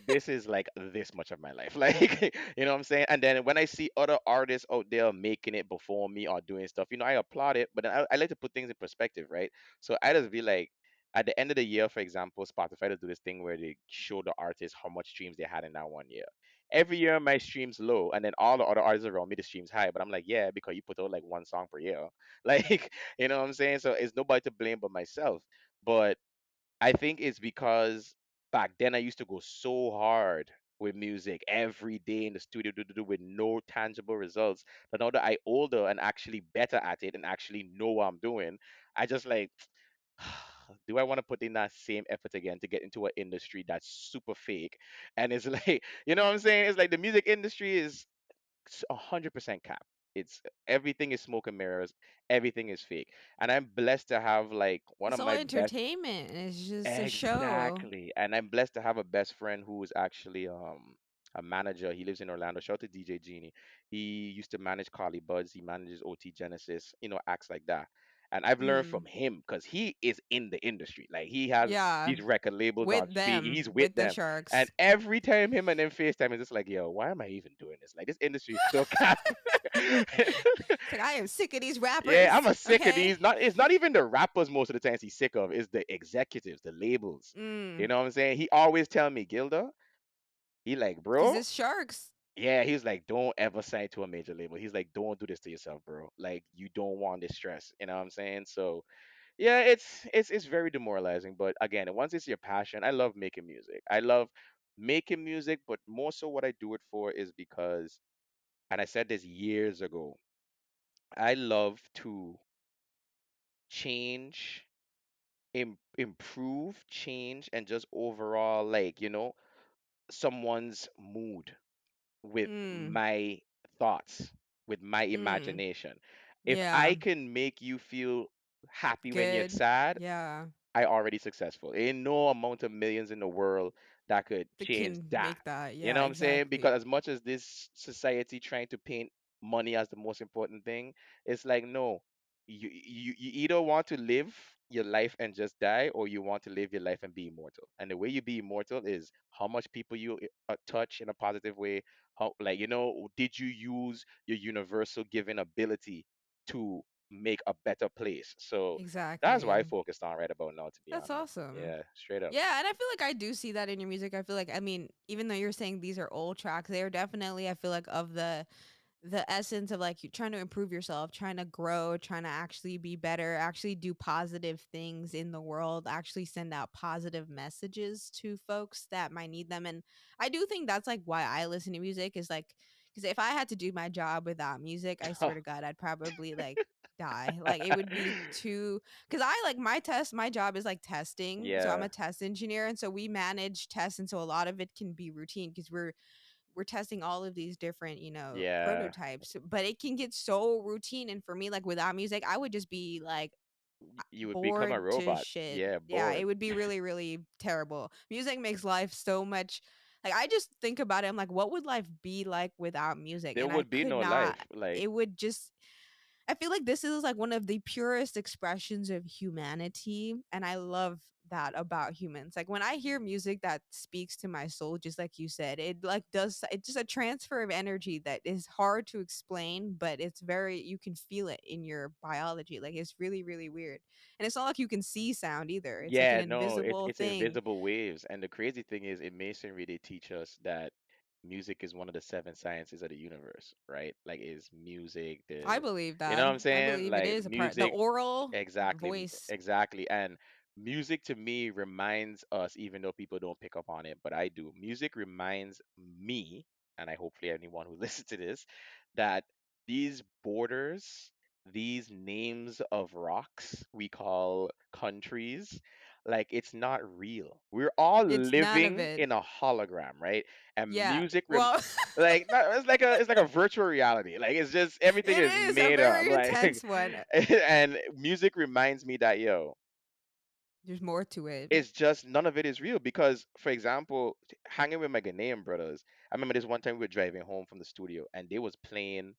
this is like this much of my life. Like, you know what I'm saying? And then when I see other artists out there making it before me or doing stuff, I applaud it, but then I like to put things in perspective, right? So I just be like, at the end of the year, for example, Spotify does do this thing where they show the artist how much streams they had in that one year. Every year my streams low, and then all the other artists around me the streams high. But I'm like, yeah, because you put out like one song per year, like you know what I'm saying. So it's nobody to blame but myself. But I think it's because back then I used to go so hard with music every day in the studio with no tangible results. But now that I older and actually better at it and actually know what I'm doing, I just like, do I want to put in that same effort again to get into an industry that's super fake? And it's like, you know what I'm saying? It's like the music industry is 100% cap. It's everything is smoke and mirrors, everything is fake. And I'm blessed to have like one It's of all my best. entertainment. It's just a show. Exactly. And I'm blessed to have a best friend who is actually a manager. He lives in Orlando. Shout out to DJ Genie. He used to manage Carly Buds. He manages OT Genesis, acts like that. And I've learned from Mm. him because he is in the industry. Like he has Yeah. these record labels on With speed. He's them, with with the them. And sharks. every time him and them FaceTime is just like, yo, why am I even doing this? Like this industry is so cap. It's like I am sick of these Yeah, I'm rappers. a sick of Okay. these. Not it's not even the rappers most of the times he's sick of, it's the executives, the labels. You Mm. know what I'm saying? He always tell me, Gilda, he like, Because bro, it's sharks. yeah, he's like, don't ever sign to a major label. He's like, don't do this to yourself, bro. Like you don't want this stress. You know what I'm saying? So yeah, it's very demoralizing. But again, once it's your passion, I love making music. I love making music, but more so what I do it for is because, and I said this years ago, I love to change improve, change, and just overall, like, someone's mood with Mm. my thoughts, with my Mm. imagination. If I Yeah. can make you feel happy when you're Good. sad, Yeah. I already successful. Ain't no amount of millions in the world that could They change can that. make that. You Yeah, know what I'm saying? exactly. Because as much as this society trying to paint money as the most important thing, it's like no. You either want to live your life and just die, or you want to live your life and be immortal. And the way you be immortal is how much people you touch in a positive way. How, like, did you use your universal given ability to make a better place? So that's what I Exactly. focused on right about now, to be That's honest. awesome. Yeah, straight up. Yeah, and I feel like I do see that in your music. I feel like, I mean, even though you're saying these are old tracks, they are definitely, I feel like, of the essence of like you trying to improve yourself, trying to grow, trying to actually be better, actually do positive things in the world, actually send out positive messages to folks that might need them. And I do think that's like why I listen to music is like, because if I had to do my job without music, I swear to God, I'd probably like die. Like it would be too, because I like my job is like testing. So I'm Yeah, a test engineer. And so we manage tests. And so a lot of it can be routine because we're testing all of these different, yeah. prototypes, but it can get so routine. And for me, like without music, I would just be like You would become a bored to robot. shit. Yeah, Yeah, it bored. would be really, really terrible. Music makes life so much like I just think about it. I'm like, what would life be like without music? There And I would be could no not, life. Like, it would just I feel like this is like one of the purest expressions of humanity. And I love that about humans. Like when I hear music that speaks to my soul, just like you said, it like does it's just a transfer of energy that is hard to explain, but it's very you can feel it in your biology. Like it's really, really weird. And it's not like you can see sound either. It's like an yeah, no, invisible it's thing. invisible waves. And the crazy thing is, in masonry, they teach us that music is one of the seven sciences of the universe, right? Like, is music I the, believe you know that. what I'm I saying? believe it Like, is a part the music, oral exactly, voice. exactly. And music to me reminds us, even though people don't pick up on it, but I do. Music reminds me, and I hopefully anyone who listens to this, that these borders, these names of rocks we call countries, like it's not real. We're all It's none of living it. in a hologram, right? And Yeah. music Well, like it's like a virtual reality. Like it's just everything it is is a made up. very Like intense one. and music reminds me that yo, There's more to it. It's just none of it is real because, for example, hanging with my Ghanaian brothers, I remember this one time we were driving home from the studio and they was playing,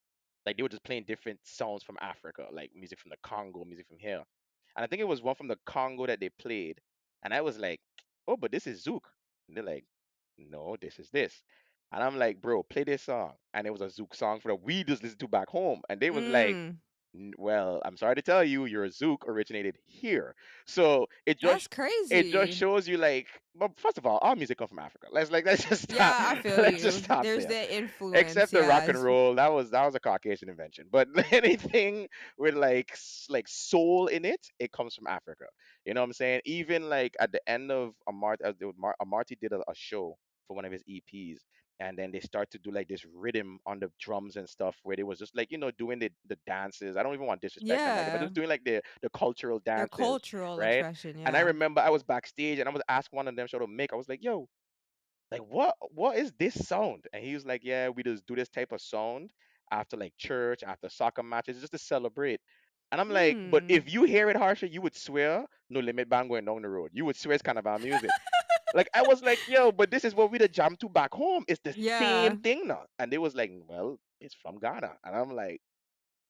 like they were just playing different sounds from Africa, like music from the Congo, music from here. And I think it was one from the Congo that they played, and I was like, "Oh, but this is Zouk." And they're like, "No, this is this." And I'm like, "Bro, play this song." And it was a Zouk song for that we just listened to back home, and they was like, Mm, Well, I'm sorry to tell you, your Zouk originated here." So that's it just crazy. shows you like, well, first of all music come from Africa. Let's just stop. Yeah, I feel Let's just you. stop There's there. the influence. Except the Yeah. rock and roll, that was a Caucasian invention. But anything with like like soul in it, it comes from Africa. You know what I'm saying? Even like at the end of Amarty did a show for one of his EPs, and then they start to do like this rhythm on the drums and stuff where they was just like doing the dances. I don't even want to disrespect them like that, but Yeah. just doing like the cultural Their dances, cultural right? expression. And I Yeah. remember I was backstage and I was asking one of them show to make. I was like, "Yo, like what is this sound?" And he was like, "Yeah, we just do this type of sound after like church, after soccer matches, just to celebrate." And I'm like, "But Hmm. if you hear it harsher, you would swear No Limit Band going down the road. You would swear it's kind of our music." Like I was like, "Yo, but this is what we the jam to back home. It's the same Yeah. thing now." And they was like, "Well, it's from Ghana." And I'm like,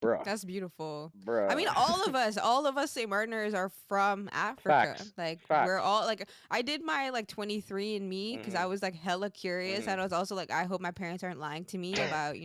"Bruh, That's beautiful. I mean, bruh." all of us St. Martiners are from Africa. Facts. Like we're Facts. all like I did my like 23 and me because I Mhm. was like hella curious and I Mhm. was also like I hope my parents aren't lying to me about,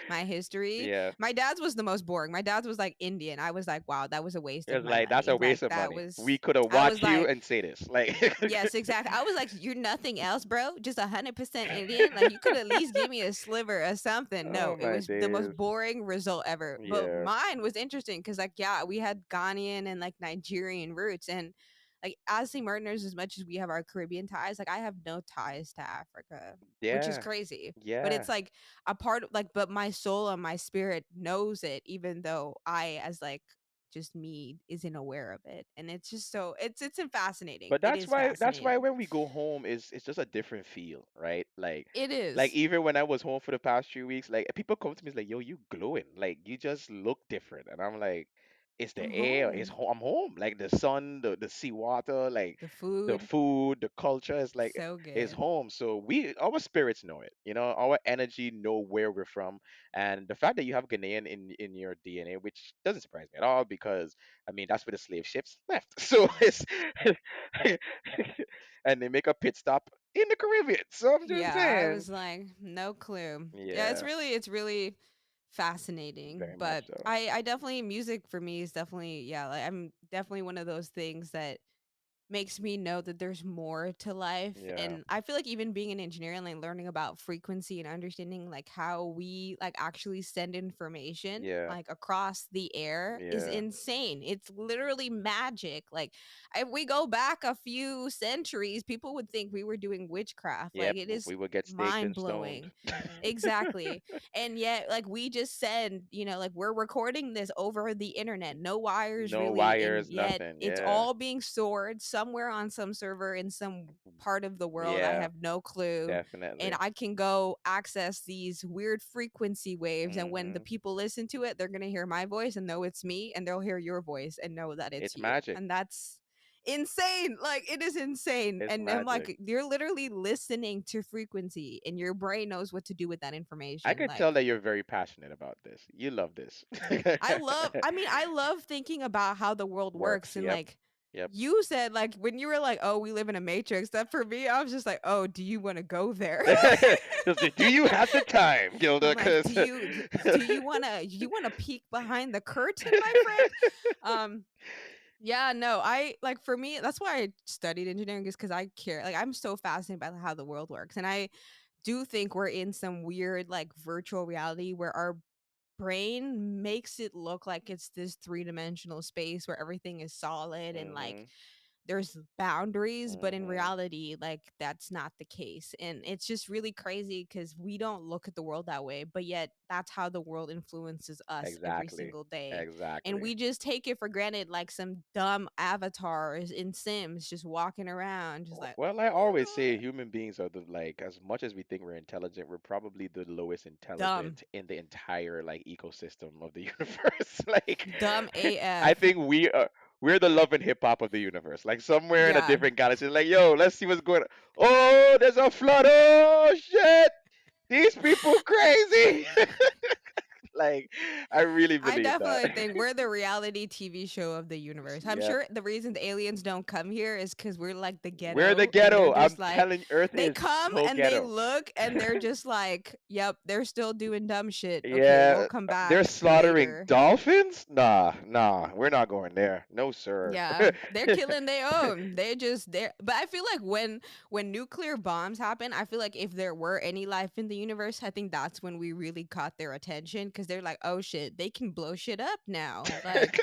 my history. Yeah. My dad's was the most boring. My dad's was like Indian. I was like, wow, that was a waste of It's my like that's a money. waste Like of that money. We was could have I was watched you like and say this. Like Yes, exactly. I was like, "You're nothing else, bro. Just 100% Indian. Like, you could at least give me a sliver of something." No, Oh it my was the most days. boring result ever. But Yeah. mine was interesting because, like, yeah, we had Ghanaian and like Nigerian roots, and like as St. Martiners, as much as we have our Caribbean ties, like I have no ties to Africa, which is Yeah. crazy. But it's Yeah. like a part, like, but my soul and my spirit knows it, even though I, as like just me isn't aware of it, and it's just so it's fascinating. But It that's is why fascinating. when we go home is it's just a different feel, right? It Like is. even when I was home for the past 3 weeks, like people come to me, it's like, "Yo, you glowing. Like you just look different." And I'm like, "It's the I'm air, it's home. home, I'm home. Like the sun, the seawater, like The the food, food, the culture is like so is good. home." So we our spirits know it. Our energy know where we're from. And the fact that you have Ghanaian in your DNA, which doesn't surprise me at all because I mean that's where the slave ships left. So it's and they make a pit stop in the Caribbean. So I'm just Yeah, I saying. was like, no clue. Yeah, Yeah, it's really fascinating. very much But so. I definitely music for me is definitely yeah, like I'm definitely one of those things that makes me know that there's more to life. Yeah, And I feel like even being an engineer and like learning about frequency and understanding like how we like actually send information yeah, like across the air is yeah, insane. It's literally magic. Like if we go back a few centuries, people would think we were doing witchcraft. yep. Like it is We will get staked mind and stoned. blowing. Exactly. And yet, like we just said, like we're recording this over the internet, no wires No really, and wires, yet nothing. it's Yeah, all being stored somewhere on some server in some part of the world. I yeah, have no clue. And definitely. I can go access these weird frequency waves. And when the Hmm. people listen to it, they're going to hear my voice and know it's me, and they'll hear your voice and know that it's It's you. magic. And that's insane. Like it is insane. It's And I'm magic. like, you're literally listening to frequency, and your brain knows what to do with that I information. could tell Like, that you're very passionate about this. You love this. I love thinking about how the world works. Works. And Yep. like, Yep. you said, like, when you were like, oh, we live in a matrix, that for me, I was just like, oh, do you want to go there? Just like, do you have the time, Gilda? I'm like, Because do you wanna peek behind the curtain, my friend? Um, yeah, no, I like for me, that's why I studied engineering is because I care. Like I'm so fascinated by how the world works. And I do think we're in some weird like virtual reality where our brain makes it look like it's this three-dimensional space where everything is solid and like hmm there's boundaries, but in hmm reality, like that's not the case. And it's just really crazy because we don't look at the world that way, but yet that's how the world influences us every exactly. single day. And Exactly. we just take it for granted, like some dumb avatars in Sims just walking around, just like, Well, I always say human beings are the like as much as we think we're intelligent, we're probably the lowest dumb, intelligent in the entire like ecosystem of the universe. Like dumb I AF. think we're the love and hip hop of the universe. Like somewhere in a Yeah. different galaxy, like yo, let's see what's going on. Oh, there's a flood. Oh shit, these people crazy. Like I really I believe that. definitely think we're the reality TV show of the universe. I'm Yep. sure the reason the aliens don't come here is because we're like the We're the ghetto, and they're ghetto. just I'm like, telling you, Earth they is come so and they ghetto. look and they're just like, yep, they're still doing dumb shit. Okay, we'll Yeah, come they're back slaughtering later. dolphins? Nah, nah, we're not going there. No, sir. Yeah, they're killing their own. They're but I feel like when nuclear bombs happen, I feel like if there were any life in the universe, I think that's when we really caught their attention because they're like, "Oh shit, they can blow shit up now." Like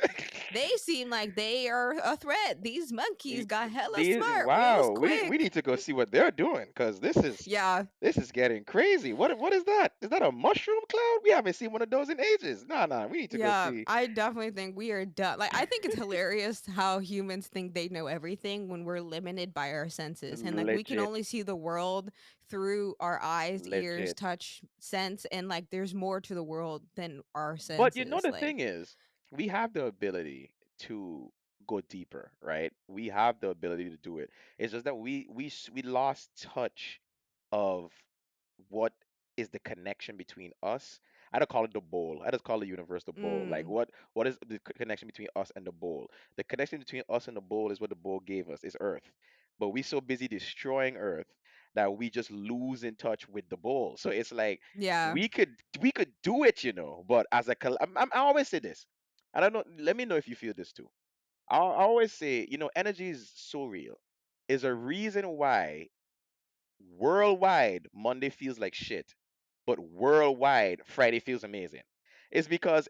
they seem like they are a threat. These monkeys Y- got hella These smart, moves wow, we quick. need to go see what they're doing because Yeah, this is getting crazy. What is that? Is that a mushroom cloud? We haven't seen one of those in ages. Nah, nah, we need to go yeah, see. I definitely think we are done. Like, I think it's hilarious how humans think they know everything when we're limited by our senses. And, like, we can Legit, only see the world through our eyes, ears, legit. touch, sense. And, like, there's more to the world than our But you know senses. the Like, thing is, we have the ability to go deeper, right? We have the ability to do it. It's just that we lost touch of what is the connection between us. I don't call it the bowl. I just call the universe the bowl. Like mm, what is the connection between us and the bowl? The connection between us and the bowl is what the bowl gave us. Is Earth. But we so busy destroying Earth that we just lose in touch with the bowl. So it's like yeah. we could do it, you know. But as a I always say this. I don't know. Let me know if you feel this too. I always say, you know, energy is so real. Is a reason why worldwide Monday feels like shit, but worldwide Friday feels amazing. It's because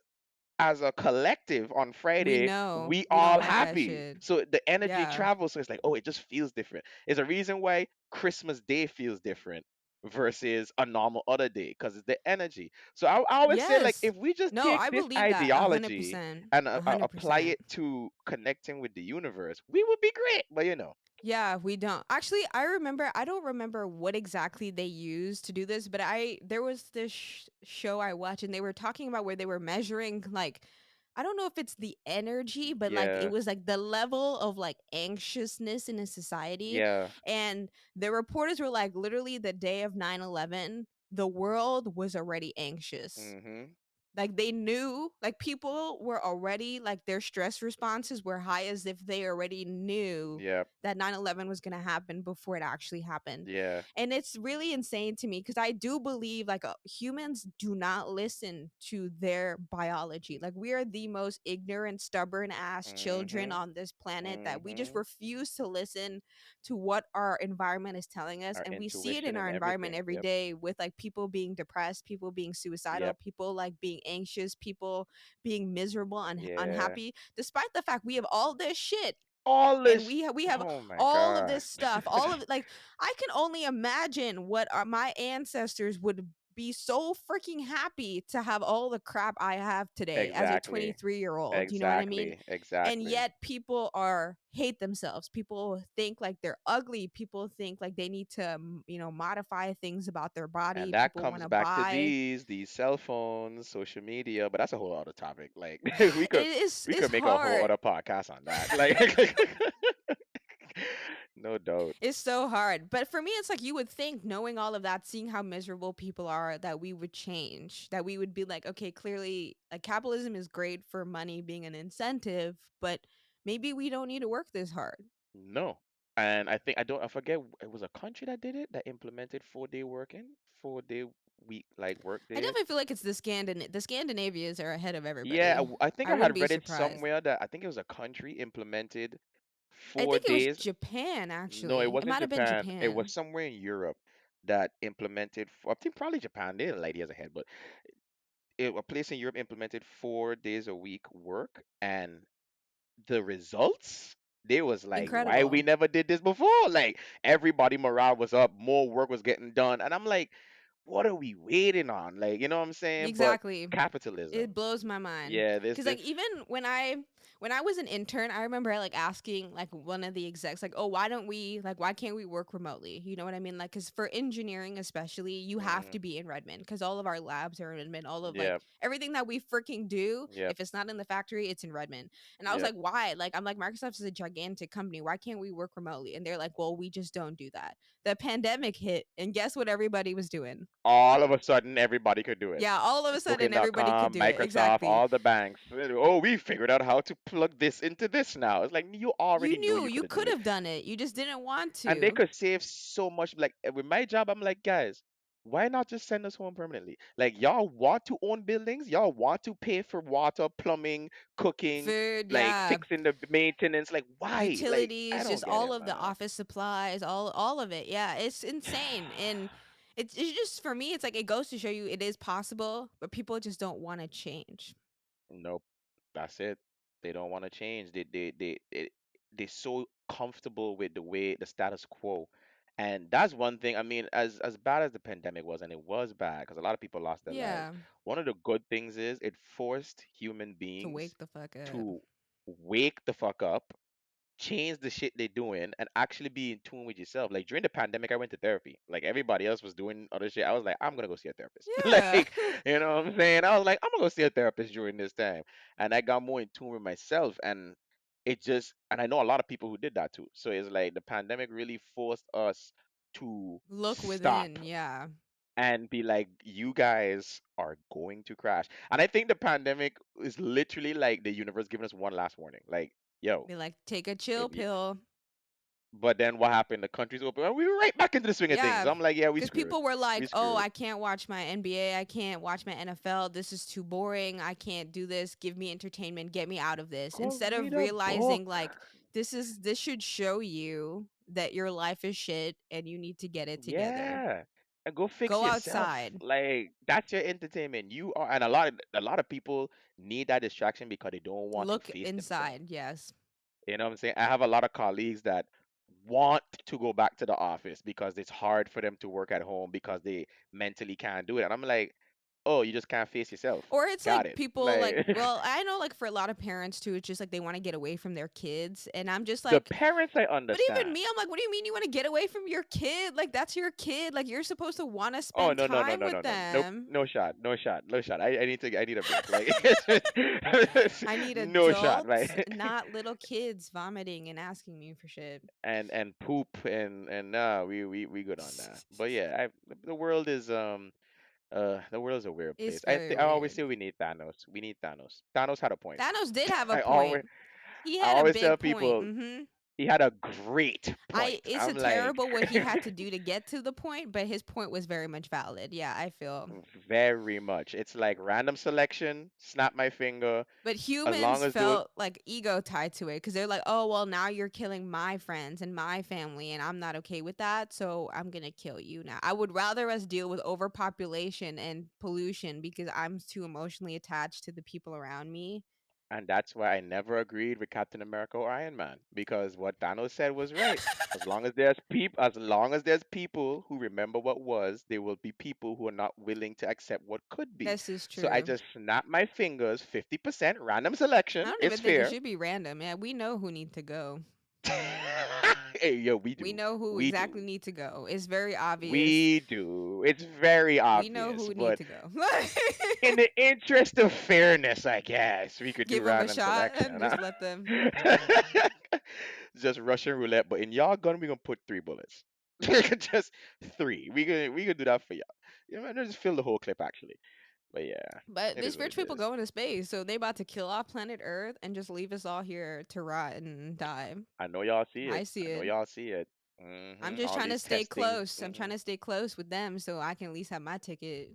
as a collective on We Friday, know we we don't all like that happy. shit. So the energy Yeah. travels. So it's like, oh, it just feels different. It's a reason why Christmas Day feels different versus a normal other day because it's the energy. So I always say, like, Yes. if we just No, take I this believe that a hundred ideology percent. and A hundred apply percent. it to connecting with the universe, we would be great. But you know, Yeah, we don't. Actually, I don't remember what exactly they used to do this, but there was this show I watched and they were talking about where they were measuring like I don't know if it's the energy, but like it yeah, was like the level of like anxiousness in a society. yeah, And the reporters were like literally the day of 9/11, the world was already anxious. mm-hmm, Like they knew, like people were already like their stress responses were high as if they already knew yeah, that 9/11 was going to happen before it actually happened. yeah, And it's really insane to me because I do believe like humans do not listen to their biology. Like we are the most ignorant, stubborn ass children mm-hmm, on this planet that we just mm-hmm. refuse to listen to what our environment is telling us, Our and we see it intuition in and our environment everything. every Yep, day with like people being depressed, people being suicidal, yep, people like being anxious, people being miserable and yeah. unhappy despite the fact we have all this shit, All and this. we have Oh my all of god. this stuff, all of it. Like I can only imagine what my ancestors would be so freaking happy to have all the crap I have today as a Exactly. 23-year-old, you know what I mean? Exactly. And Exactly. yet people are hate themselves. People think like they're ugly. People think like they need to modify things about their And body. that People want comes to back to buy. these cell phones, social media, but that's a whole other topic. Like we It's could make a whole hard. other podcast on that. Like no doubt. It's so hard. But for me, it's like you would think, knowing all of that, seeing how miserable people are, that we would change, that we would be like, okay, clearly, like capitalism is great for money being an incentive, but maybe we don't need to work this hard. No. And I think I forget it was a country that did it that implemented 4 day working, 4 day week like work I days. definitely feel like it's the Scandinavians are ahead of Yeah, everybody. I think I I wouldn't had be read it surprised. somewhere that I think it was a country implemented I four think it was days. Japan, No, it actually. It wasn't might have been Japan. It was Japan. somewhere in Europe that implemented. I think probably Japan. They're like years ahead, but a place in Europe implemented 4 days a week work, and the results. They was like, why we Incredible. never did this before? Like everybody morale was up, more work was getting done, and I'm like, what are we waiting on? Like, you know what I'm saying? But Exactly. It capitalism. blows my mind Yeah, because like this even when I was an intern, I remember like asking like one of the execs like, oh, why can't we work remotely? You know what I mean? Like because for engineering especially, you have to hmm be in Redmond because all of our labs are in Redmond. All of like Yeah, everything that we freaking do, yeah, if it's not in the factory, it's in Redmond. And I was yeah. like, why? Like I'm like Microsoft is a gigantic company. Why can't we work remotely? And they're like, well, we just don't do that. The pandemic hit, and guess what everybody was doing? All of a sudden, everybody could do it. Yeah, all of a sudden everybody could Booking.com, do it. Microsoft, Exactly. all the banks. Oh, we figured out how to plug this into this now. It's like you already You know knew you could you have done could it, have done it. You just didn't want and they to. could save so much. Like with my job, I'm like, guys, why not just send us home permanently? Like y'all want to own buildings, y'all want to pay for water, plumbing, cooking, Food, like yeah. fixing the maintenance. Like why? Like I Utilities, don't just get all it, of the man. office supplies, all of it. Yeah, it's insane. And it's just for me, it's like it goes to show you it is possible, but people just don't want to change. Nope. That's it. They don't want to change. They're so comfortable with the way the status quo. And that's one thing. I mean, as bad as the pandemic was, and it was bad because a lot of people lost their lives. Yeah. One of the good things is it forced human To beings wake the fuck up. to wake the fuck up, change the shit they're doing, and actually be in tune with yourself. Like during the pandemic, I went to therapy. Like everybody else was doing other shit. I was like, I'm gonna go see a therapist. Yeah. Like, you know what I'm saying? I was like, I'm gonna go see a therapist during this time. And I got more in tune with myself. And it just and I know a lot of people who did that too. So it's like the pandemic really forced us to Look stop within, yeah. and be like, you guys are going to crash. And I think the pandemic is literally like the universe giving us one last warning. Like, yo, Be like, take a chill if you pill. but then what happened? The country's open, and we were right back into the swing of things. Yeah, I'm like, yeah, we because screwed. people were We like, "Oh, screwed. I can't watch my NBA. I can't watch my NFL. This is too boring. I can't do this. Give me entertainment. Get me out of this." Go Instead read of a realizing book. like this should show you that your life is shit and you need to get it together. Yeah. And go fix Go yourself. outside. Like that's your entertainment. You are, and a lot of people need that distraction because they don't want to Look face themselves. inside. Yes. You know what I'm saying? I have a lot of colleagues that want to go back to the office because it's hard for them to work at home because they mentally can't do it. And I'm like, oh, you just can't face yourself. Or it's Got like it. people Like like, well, I know like for a lot of parents too, it's just like they want to get away from their kids. And I'm just the like, parents I but even understand. me, I'm like, what do you mean you want to get away from your kid? Like, that's your kid. Like, you're supposed to want to Oh spend no no no time no with no no nope, them. no shot, no shot, no shot. I need a break. Like I need no shot, adults, right? not little kids vomiting and asking me for shit. And poop and nah, we good on that. But yeah, the world is the world is a weird It's place. very I always weird. say we need Thanos. We need Thanos. Thanos had a point. Thanos did have a I always point. He I had a always tell big point. people he had a great point. It's a I'm like terrible what he had to do to get to the point, but his point was very much valid. Yeah, I feel. very much. It's like random selection, snap my finger. But As long humans as those felt like ego tied to it because they're like, oh, well, now you're killing my friends and my family, and I'm not okay with that. So I'm going to kill you now. I would rather us deal with overpopulation and pollution because I'm too emotionally attached to the people around me. And that's why I never agreed with Captain America or Iron Man because what Thanos said was right. As long as there's people who remember what was, there will be people who are not willing to accept what could be. This is So I true. just snap my fingers, 50% random I selection. don't It's even think it fair. should be random. Yeah, we know who need to go. Hey, yo, we We do. know who We exactly do. need to go. It's very obvious. We do. It's very We know obvious, who need but to go. in the interest of fairness, I guess we could do Give them a random shot selection. and Huh? just let them. Just Russian roulette, but in y'all gun, we gonna put three bullets. Just three. We gonna do that for y'all. You know, just fill the whole clip actually. But yeah, But it is these what rich it people is. go into space, so they about to kill off planet Earth and just leave us all here to rot and die. I know y'all see I it. see I know it. y'all see it. I'm just All trying to these stay testings. close. I'm trying to stay close with them so I can at least have my ticket,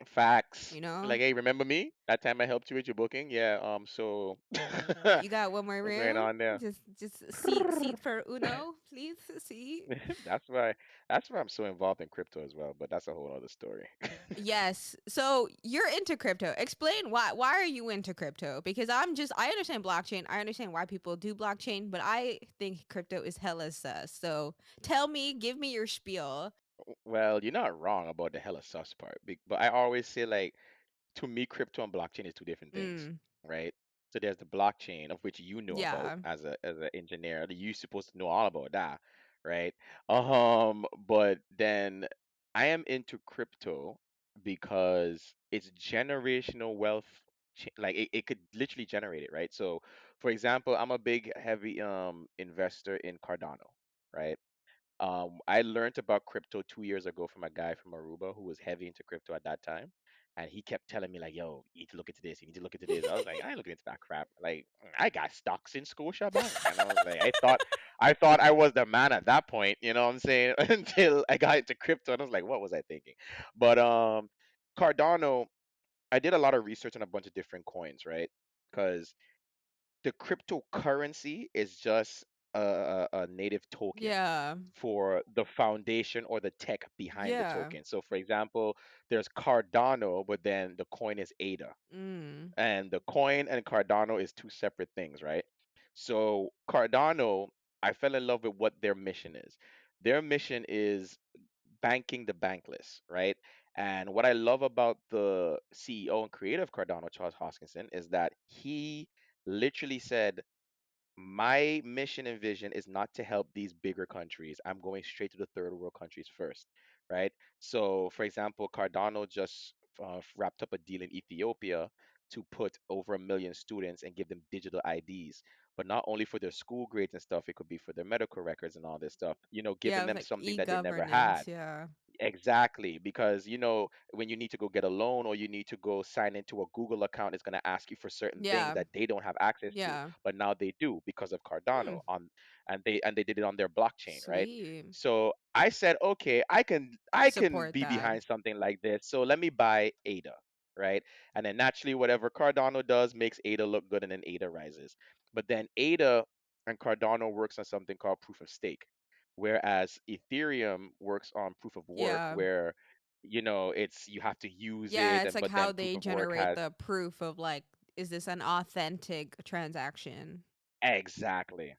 Facts. you know? Like, hey, remember me? That time I helped you with your booking? Yeah, so You got one more what's going room? on there? Just seat for Uno, please. Seat. That's why that's why I'm so involved in crypto as well, but that's a whole other story. Yes. So you're into crypto. Explain why are you into crypto? Because I understand blockchain. I understand why people do blockchain, but I think crypto is hella sus. So tell me, give me your spiel. Well, you're not wrong about the hella sus part, but I always say like to me, crypto and blockchain is two different things, Mm. right? So there's the blockchain of which you know about Yeah. as an engineer. You're supposed to know all about that, right? But then I am into crypto because it's generational wealth. Like it could literally generate it, right? So, for example, I'm a big heavy investor in Cardano, right? I learned about crypto 2 years ago from a guy from Aruba who was heavy into crypto at that time. And he kept telling me, like, yo, you need to look into this, you need to look into this. I was like, I ain't looking into that crap. Like, I got stocks in Scotia Bank. And I was like, I thought I was the man at that point, you know what I'm saying? Until I got into crypto and I was like, what was I thinking? But Cardano, I did a lot of research on a bunch of different coins, right? Because the cryptocurrency is just a native token Yeah. for the foundation or the tech behind the Yeah. token. So, for example, there's Cardano, but then the coin is ADA. Mm. And the coin and Cardano is two separate things, right? So, Cardano, I fell in love with what their mission is. Their mission is banking the bankless, right? And what I love about the CEO and creator of Cardano, Charles Hoskinson, is that he literally said, my mission and vision is not to help these bigger countries. I'm going straight to the third world countries first, right? So, for example, Cardano just wrapped up a deal in Ethiopia to put over 1 million students and give them digital IDs. But not only for their school grades and stuff, it could be for their medical records and all this stuff, Yeah, giving it was them like something that they never e-governance. had. Yeah. Exactly, because when you need to go get a loan or you need to go sign into a Google account, it's going to ask you for certain things Yeah. that they don't have access to, Yeah. but now they do because of Hmm. Cardano and they did it on their blockchain, right? Sweet. So I said, okay, I can Support be that. behind something like this. So let me buy ADA, right? And then naturally, whatever Cardano does makes ADA look good, and then ADA rises. But then ADA and Cardano works on something called proof of stake, whereas Ethereum works on proof of work, Yeah. where it's you have to use Yeah, it, it's and like but how then proof they of work generate has the proof of like, is this an authentic transaction? exactly.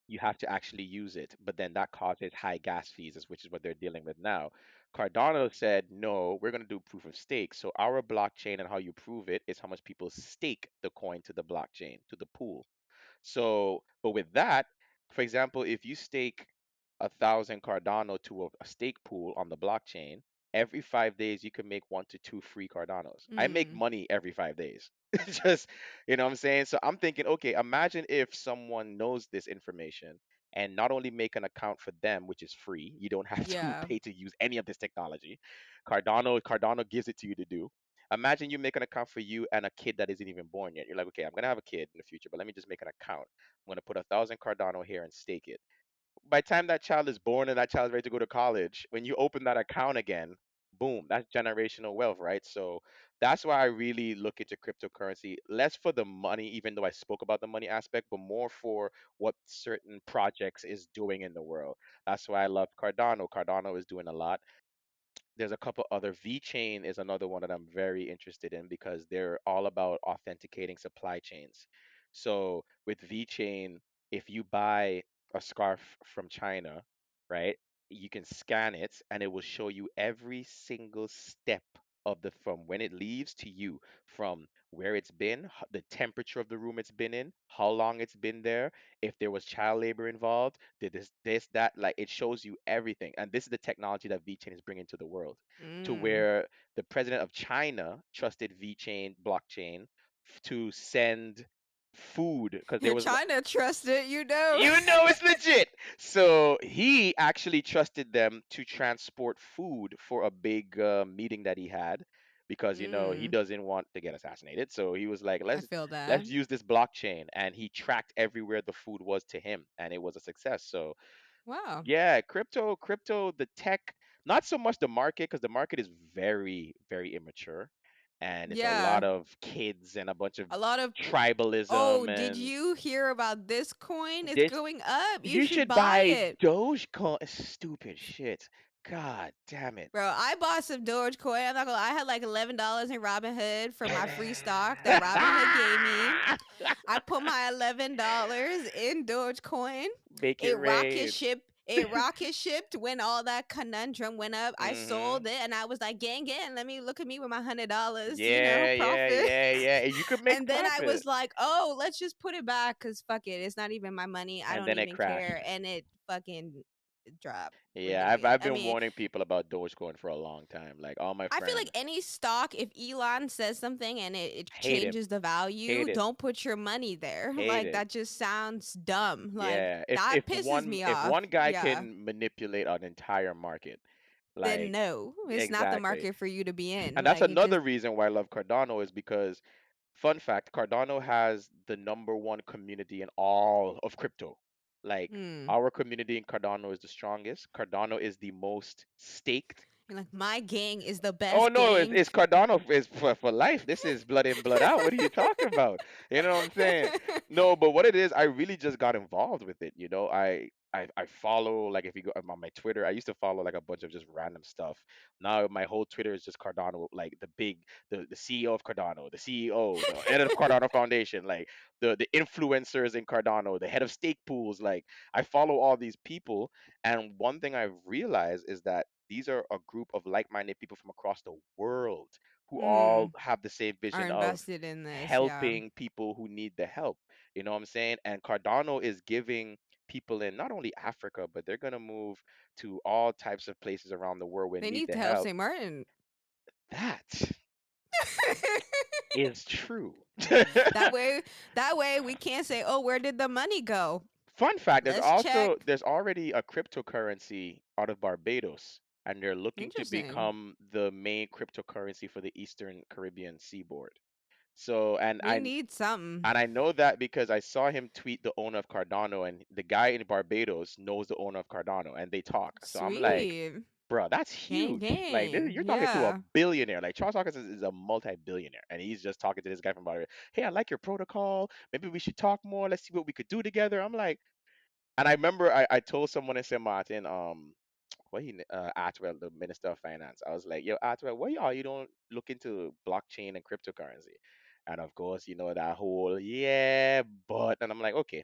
You have to actually use it, but then that causes high gas fees, which is what they're dealing with now. Cardano said, no, we're going to do proof of stake. So our blockchain and how you prove it is how much people stake the coin to the blockchain, to the pool. So, but with that, for example, if you stake 1,000 Cardano to a stake pool on the blockchain, every 5 days you can make 1 to 2 free Cardanos. I make Mm. money every 5 days. Just, what I'm saying? So I'm thinking, okay, imagine if someone knows this information and not only make an account for them, which is free, you don't have to Yeah. pay to use any of this technology. Cardano gives it to you to do. Imagine you make an account for you and a kid that isn't even born yet. You're like, okay, I'm gonna have a kid in the future, but let me just make an account. I'm gonna put 1,000 Cardano here and stake it. By the time that child is born and that child is ready to go to college, when you open that account again, boom, that's generational wealth, right? So that's why I really look into cryptocurrency, less for the money, even though I spoke about the money aspect, but more for what certain projects is doing in the world. That's why I love Cardano. Cardano is doing a lot. There's a couple other. VeChain is another one that I'm very interested in because they're all about authenticating supply chains. So with VeChain, if you buy a scarf from China, right, you can scan it and it will show you every single step of the from when it leaves to you, from where it's been, the temperature of the room it's been in, how long it's been there, if there was child labor involved, did this, that, like it shows you everything. And this is the technology that VeChain is bringing to the world, to Mm. where the president of China trusted VeChain blockchain to send food because there You're was trying to trust it, you know. it's legit. So he actually trusted them to transport food for a big meeting that he had because he Mm. doesn't want to get assassinated. So he was like, I let's feel that. let's use this blockchain, and he tracked everywhere the food was to him, and it was a success. So Wow. yeah, crypto, the tech, not so much the market because the market is very, very immature, and it's a Yeah. lot of kids and a bunch of A lot of Oh, tribalism did and you hear about this coin? It's this. going up. You You should should buy buy it. Dogecoin. Stupid shit. God damn it. Bro, I bought some Dogecoin. I'm not gonna lie, I had like $11 in Robinhood for my free stock that Robinhood gave me. I put my $11 in Dogecoin. Make it It rocket rain. ship. it rocket shipped when all that conundrum went up. I Mm-hmm. sold it and I was like, gang, let me look at me with my $100, Yeah, yeah, profit. yeah, yeah. And you could make And then I profit. was like, oh, let's just put it back because fuck it. It's not even my money. I And don't then it even crashed. care. And it fucking dropped Yeah, really good. I've I been mean, warning people about Dogecoin for a long time. Like all my I feel like friends any stock, if Elon says something and it hate him. changes the value, Hate it. don't put your money there. Hate Like it. that just sounds dumb. Like Yeah. that pisses me If off. one guy Yeah. can manipulate an entire market, Then like no, it's not the exactly. market for you to be in. And that's Like it another just reason why I love Cardano is because fun fact, Cardano has the number one community in all of crypto. Like hmm. our community in Cardano is the strongest. Cardano is the most staked. You're like my gang is the Oh best no, gang. it's Cardano is for life. This is blood in, blood out. What are you talking about? You know what I'm saying? No, but what it is, I really just got involved with it. You know, I follow like if you go on my Twitter, I used to follow like a bunch of just random stuff. Now my whole Twitter is just Cardano, like the CEO of Cardano, the CEO, the head of Cardano Foundation, like the influencers in Cardano, the head of stake pools. Like I follow all these people, and one thing I've realized is that these are a group of like-minded people from across the world who all Hmm. have the same Are vision of invested in this, yeah. helping people who need the help. You know what I'm saying? And Cardano is giving people in not only Africa, but they're going to move to all types of places around the world where They need need the to help help. St. Martin. That is true. that way that way we can't say, "Oh, where did the money go?" Fun fact, Let's check. there's already a cryptocurrency out of Barbados, and they're looking to Interesting. become the main cryptocurrency for the Eastern Caribbean seaboard. So We need something. I know that because I saw him tweet the owner of Cardano, and the guy in Barbados knows the owner of Cardano, and they talk. So I'm like, Sweet. bro, that's Gang huge. Like gang. you're talking to a Yeah. billionaire. Like Charles Hawkins is a multi-billionaire, and he's just talking to this guy from Barbados. Hey, I like your protocol. Maybe we should talk more. Let's see what we could do together. I'm like, and I remember I told someone in St. Martin, Atwell, the Minister of Finance. I was like, yo, Atwell, why y'all you don't look into blockchain and cryptocurrency? And of course, you know that whole yeah, but and I'm like, okay,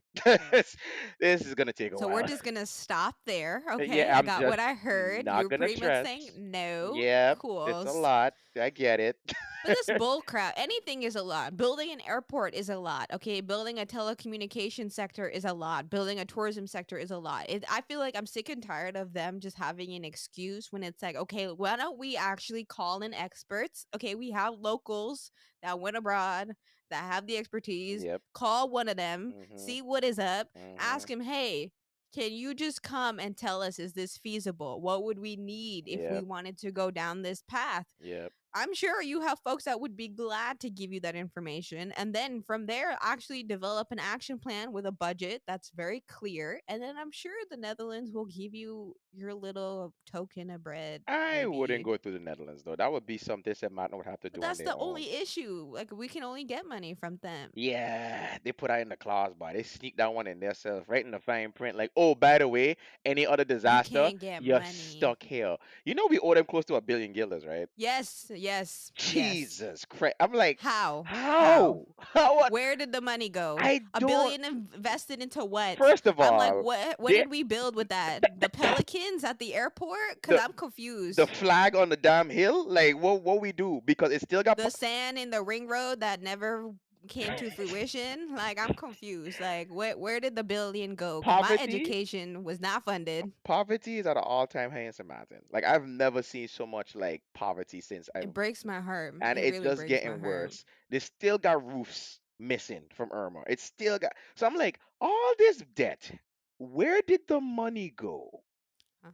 this is gonna take a So we're while. just gonna stop there. Okay, Yeah, I I'm got what just I heard. not You're gonna pretty much stress. saying no. Yeah, it's Cool. a lot. I get it. But this bull crap, anything is a lot. Building an airport is a lot. Okay, building a telecommunication sector is a lot. Building a tourism sector is a lot. I feel like I'm sick and tired of them just having an excuse when it's like, okay, why don't we actually call in experts? Okay, we have locals that went abroad that have the expertise. Yep. Call one of them, Mhm. see what is up, ask Mhm. him, hey. Can you just come and tell us, is this feasible? What would we need if we Yep. wanted to go down this path? Yep. I'm sure you have folks that would be glad to give you that information. And then from there, actually develop an action plan with a budget that's very clear. And then I'm sure the Netherlands will give you your little token of bread, I wouldn't maybe. go through the Netherlands though. That would be something St. Martin would have to But do on that's their the own. only issue. Like, we can only get money from them. Yeah, they put that in the clause, boy. They sneak that one in themselves, right in the fine print. Like, oh, by the way, any other You disaster, can't get you're money. stuck here. You know, we owe them close to 1 billion guilders, right? Yes, yes, yes. Jesus Christ. I'm like, How? How? how? How? What? Where did the money go? I A don't. billion invested into what? First of I'm like, all, what they, did we build with that? The pelicans at the airport? Cuz the I'm the confused. flag on the damn hill, like, what we do? Because it still got The sand in the ring road that never came to fruition? Like, I'm confused. Like, where did the billion go? Cuz my poverty. education was not funded. Poverty is at an all-time high in St. Martin. Like I've never seen so much like poverty since It breaks my heart. and It it's really just breaks my getting heart. worse. They still got roofs missing from Irma. It's still got. So I'm like, all this debt, where did the money go?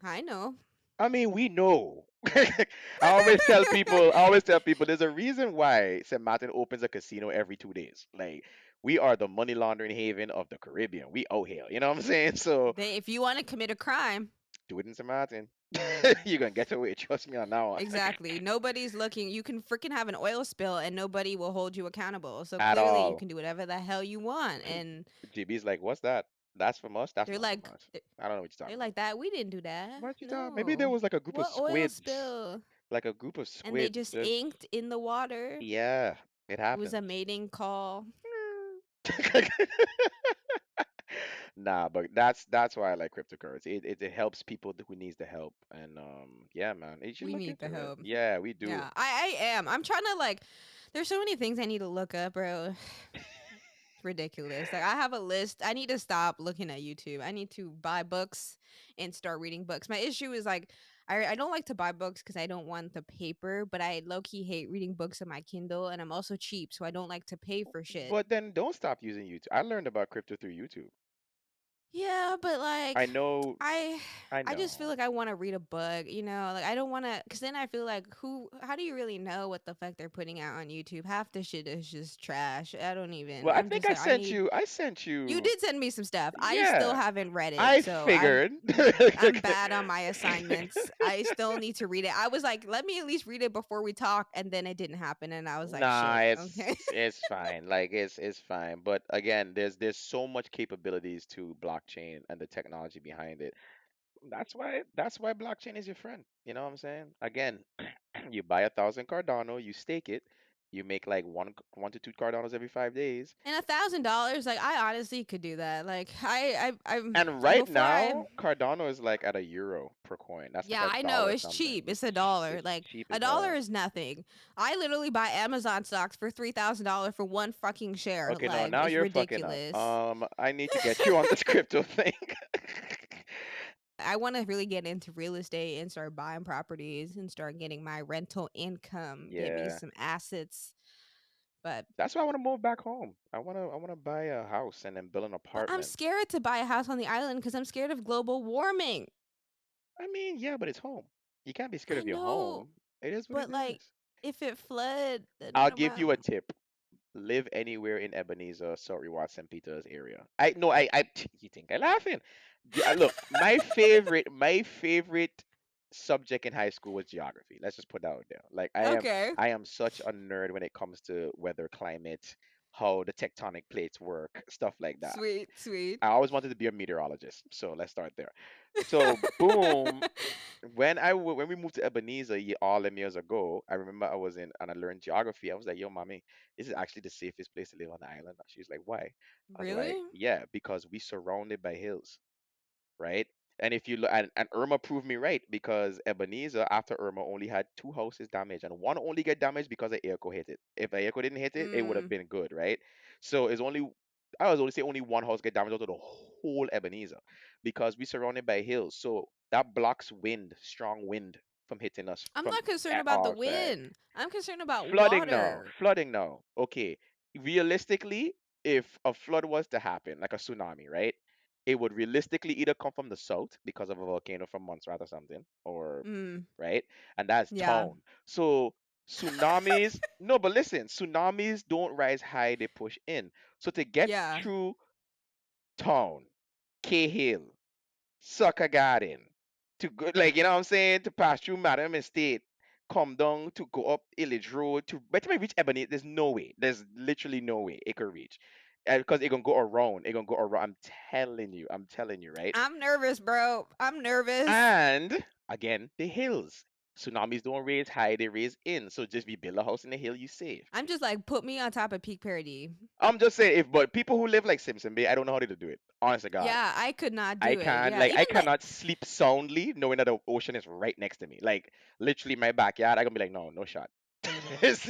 I know. I mean, we know. I always tell people, there's a reason why St. Martin opens a casino every 2 days. Like, we are the money laundering haven of the Caribbean. We out here. You know what I'm saying? So They, if you want to commit a crime, do it in St. Martin. You're gonna get away. Trust me on that one. exactly. Nobody's looking. You can freaking have an oil spill and nobody will hold you accountable. So At clearly you all. can do whatever the hell you want. And GB's like, what's that? That's from us. That's they're not from like us. I don't know what you're they're talking about. like that. We didn't do that. What you talking? Maybe there No. was like a group of What oil squids, spill? like a group of And they squids. just Just inked in the water. yeah, it It was a happens. mating call. Nah, but that's why I like cryptocurrency. It helps people who needs the help, and yeah, man, you should We look need the into it. help. Yeah, we do. Yeah, I am. I'm trying to like. There's so many things I need to look up, bro. It's ridiculous. Like I have a list. I need to stop looking at YouTube. I need to buy books and start reading books. My issue is like I don't like to buy books because I don't want the paper, but I low key hate reading books on my Kindle, and I'm also cheap, so I don't like to pay for shit. But then don't stop using YouTube. I learned about crypto through YouTube. Yeah, but like I know, I I I just feel know. like I want to read a book, you know? Like I don't want to cuz then I feel like who how do you really know what the fuck they're putting out on YouTube? Half the shit is just trash. I don't even. Well, I I'm think just I like I sent need you. I sent you you. did send me some stuff. I still Yeah, haven't read it. I So figured. I'm bad on my assignments. I still need to read it. I was like, let me at least read it before we talk, and then it didn't happen and I was like, Nah, shit. Okay. it's fine. Like it's fine. But again, there's so much capabilities to blockchain and the technology behind it. That's why blockchain is your friend. You know what I'm saying? Again, you buy 1,000 Cardano, you stake it, you make like 1 to 2 Cardanos every 5 days. And $1,000, like I honestly could do that. Like I'm And right before I now, Cardano is like at €1 per coin. That's like yeah, a I know dollar it's something. cheap. It's a dollar. It's Like cheap a as dollar hell. is nothing. I literally buy Amazon stocks for $3,000 for one fucking share. Okay, no, Like now it's you're fucking up. ridiculous. I need to get you on this crypto thing. I want to really get into real estate and start buying properties and start getting my rental income, get me Yeah. some assets. But That's why I want to move back home. I wanna buy a house and then build an but I'm apartment. scared to buy a house on the island because I'm scared of global warming. I mean, yeah, but it's home. You can't be scared I of your know, home. It is what but it like is. if it flood, then I'll what am give I? you a tip. Live anywhere in Ebenezer, Sorry, Watts, St. Peter's area. I no, I. You think I'm laughing? Look, my favorite subject in high school was geography. Let's just put that out there. Like I am, Okay, I am such a nerd when it comes to weather, climate, how the tectonic plates work, stuff like that. sweet, sweet. I always wanted to be a meteorologist, so let's start there. So boom, when we moved to Ebenezer all them years ago, I remember I was in and I learned geography. I was like, "Yo, mommy, this is actually the safest place to live on the island." She's like, "Why?" I was like, Really? "Yeah, because we surrounded by hills, right?" And if you look, and Irma proved me right because Ebenezer after Irma only had two houses damaged, and one only get damaged because the airco hit it. If the airco didn't hit it, it would have Mm. been good, right? So it's only I was only say only one house get damaged out of the whole Ebenezer because we surrounded by hills. So that blocks wind, strong wind from hitting us I'm from not concerned at about the all sides. wind. I'm concerned about Flooding now, water. flooding now. Okay, realistically, if a flood was to happen, like a tsunami, right? It would realistically either come from the south because of a volcano from Montserrat or something, or Mm. right, and that's Yeah. town. So tsunamis, no, but listen, tsunamis don't rise high; they push in. So to get Yeah. through town, Cahill, Sucker Garden, to go, like, you know what I'm saying, to pass through Madam Estate, come down to go up Illich Road to by the time I reach Ebony, there's no way. There's literally no way it could reach. Because it gonna go around. It gonna go around. I'm telling you, right? I'm nervous, bro. I'm nervous. And again, the hills. Tsunamis don't raise high, they raise in. So just be build a house in the hill, you safe. I'm just like put me on top of peak parody. I'm just saying, if but people who live like Simpson Bay, I don't know how to do it. Honest to God. Yeah, I could not I do it. can't Yeah, like I even the cannot sleep soundly knowing that the ocean is right next to me. Like literally my backyard, I gonna be like, no, no shot. This